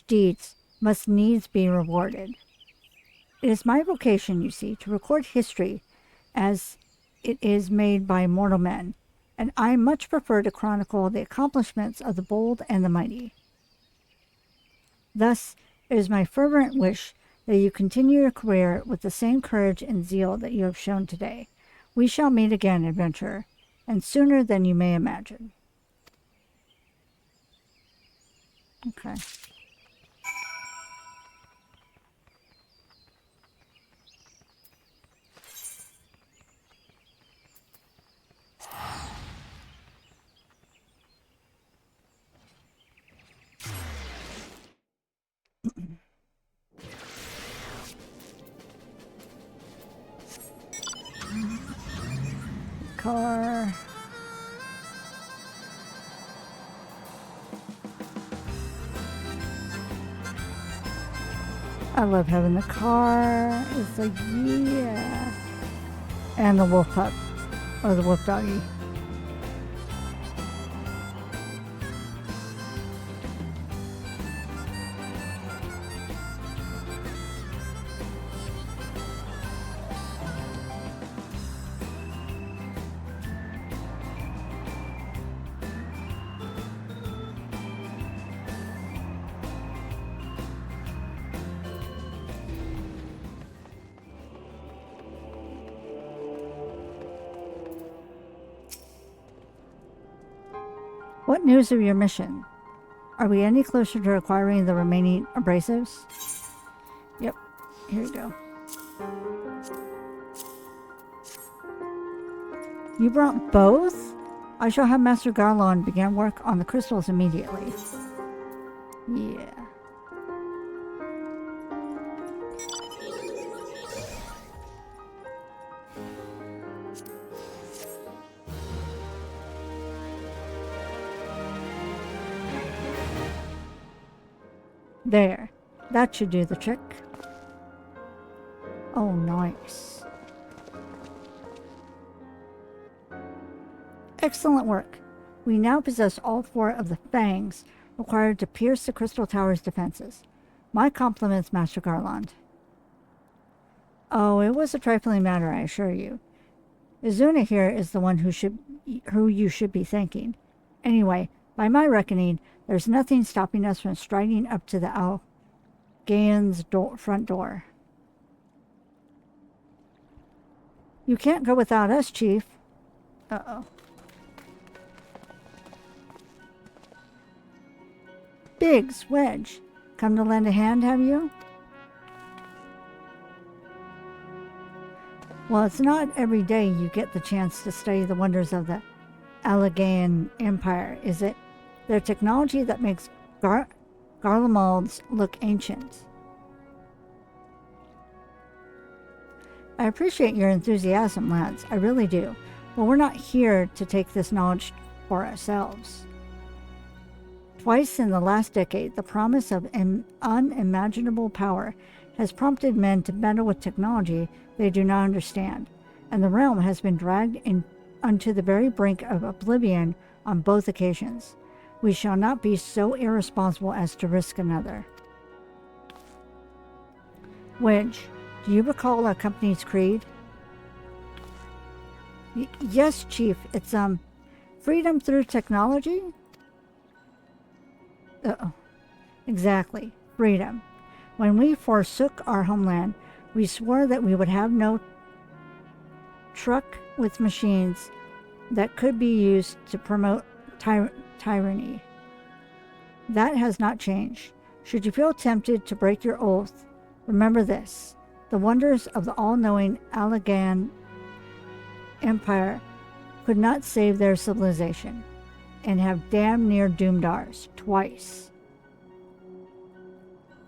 deeds must needs be rewarded. It is my vocation, you see, to record history as it is made by mortal men, and I much prefer to chronicle the accomplishments of the bold and the mighty. Thus, it is my fervent wish that you continue your career with the same courage and zeal that you have shown today. We shall meet again, adventurer, and sooner than you may imagine. Okay. Car. I love having the car. It's like, yeah. And the wolf pup. Or the wolf doggy. What news of your mission? Are we any closer to acquiring the remaining abrasives? Yep, here we go. You brought both? I shall have Master Garlon begin work on the crystals immediately. Yeah. There. That should do the trick. Oh, nice. Excellent work. We now possess all 4 of the fangs required to pierce the Crystal Tower's defenses. My compliments, Master Garland. Oh, it was a trifling matter, I assure you. Izuna here is the one who you should be thanking. Anyway, by my reckoning, there's nothing stopping us from striding up to the Algaean's front door. You can't go without us, Chief. Uh-oh. Biggs, Wedge, come to lend a hand, have you? Well, it's not every day you get the chance to study the wonders of the Algaean Empire, is it? Their technology that makes Garlemald's look ancient. I appreciate your enthusiasm, lads. I really do. But we're not here to take this knowledge for ourselves. Twice in the last decade, the promise of unimaginable power has prompted men to meddle with technology they do not understand, and the realm has been dragged onto the very brink of oblivion on both occasions. We shall not be so irresponsible as to risk another. Wedge, do you recall our company's creed? Yes, Chief. It's, freedom through technology? Uh-oh. Exactly. Freedom. When we forsook our homeland, we swore that we would have no truck with machines that could be used to promote tyranny. That has not changed. Should you feel tempted to break your oath, remember this. The wonders of the all-knowing Algaean Empire could not save their civilization, and have damn near doomed ours twice.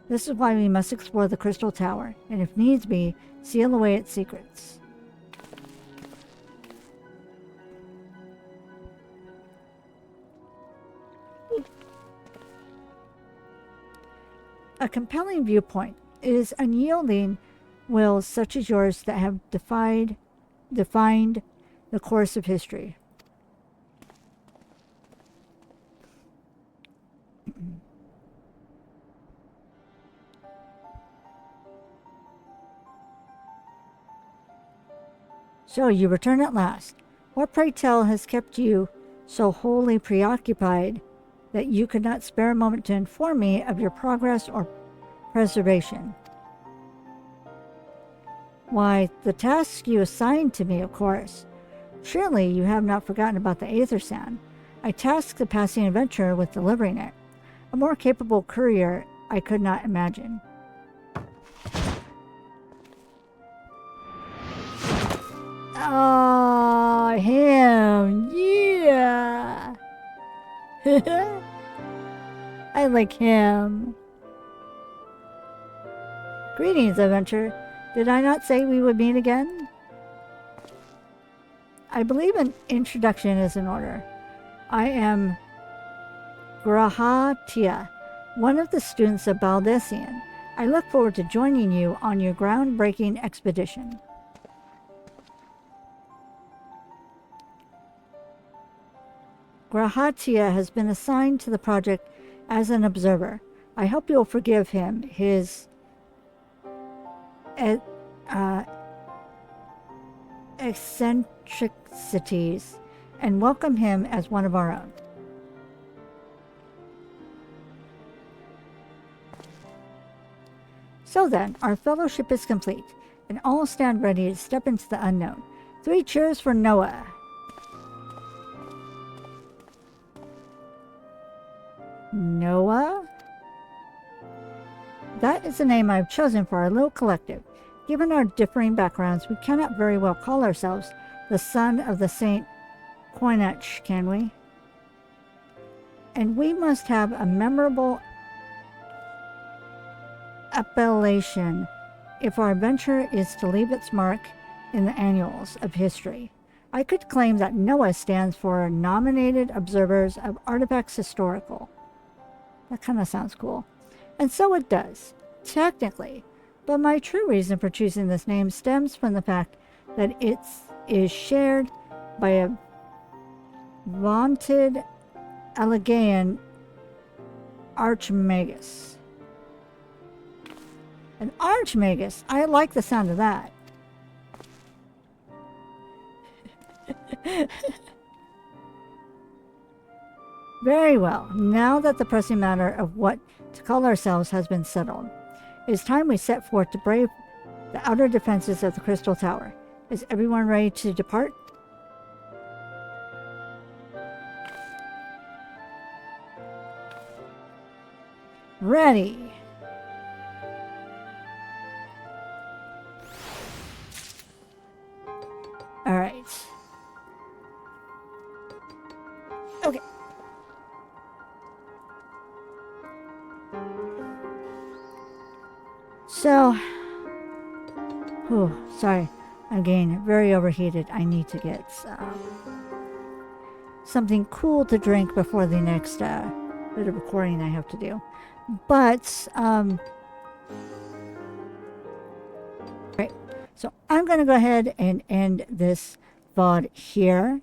This is why we must explore the Crystal Tower, and if needs be, seal away its secrets. A compelling viewpoint. It is unyielding wills such as yours that have defined the course of history. So you return at last. What, pray tell, has kept you so wholly preoccupied that you could not spare a moment to inform me of your progress or preservation? Why, the task you assigned to me, of course. Surely you have not forgotten about the Aether Sand. I tasked the passing adventurer with delivering it. A more capable courier I could not imagine. Oh, him. Yeah. I like him. Greetings, adventurer. Did I not say we would meet again? I believe an introduction is in order. I am Grahatia, one of the students of Baldessian. I look forward to joining you on your groundbreaking expedition. Grahatia has been assigned to the project as an observer. I hope you'll forgive him his eccentricities and welcome him as one of our own. So then, our fellowship is complete, and all stand ready to step into the unknown. 3 cheers for Noah. Noah? That is the name I've chosen for our little collective. Given our differing backgrounds, we cannot very well call ourselves the son of the Saint Koinach, can we? And we must have a memorable appellation if our adventure is to leave its mark in the annals of history. I could claim that Noah stands for Nominated Observers of Artifacts Historical. That kind of sounds cool. And so it does, technically. But my true reason for choosing this name stems from the fact that it is shared by a vaunted Alleghenian archmagus. An archmagus? I like the sound of that. Very well. Now that the pressing matter of what to call ourselves has been settled, it is time we set forth to brave the outer defenses of the Crystal Tower. Is everyone ready to depart? Ready. All right. Okay. So, sorry, I'm getting very overheated. I need to get something cool to drink before the next bit of recording I have to do. But, right, so I'm going to go ahead and end this VOD here.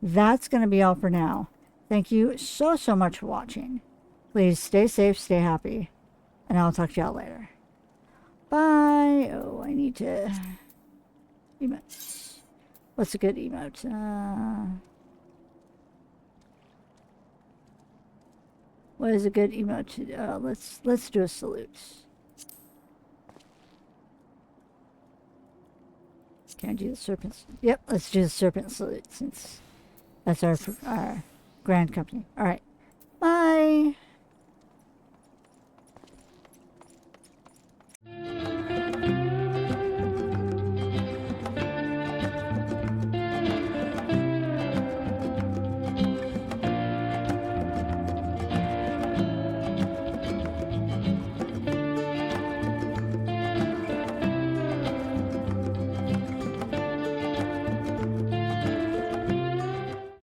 That's going to be all for now. Thank you so much for watching. Please stay safe, stay happy, and I'll talk to y'all later. Bye. Oh, I need to emote. What's a good emote? What is a good emote? Let's do a salute. Can I do the serpent? Yep, let's do the serpent salute since that's our grand company. All right. Bye.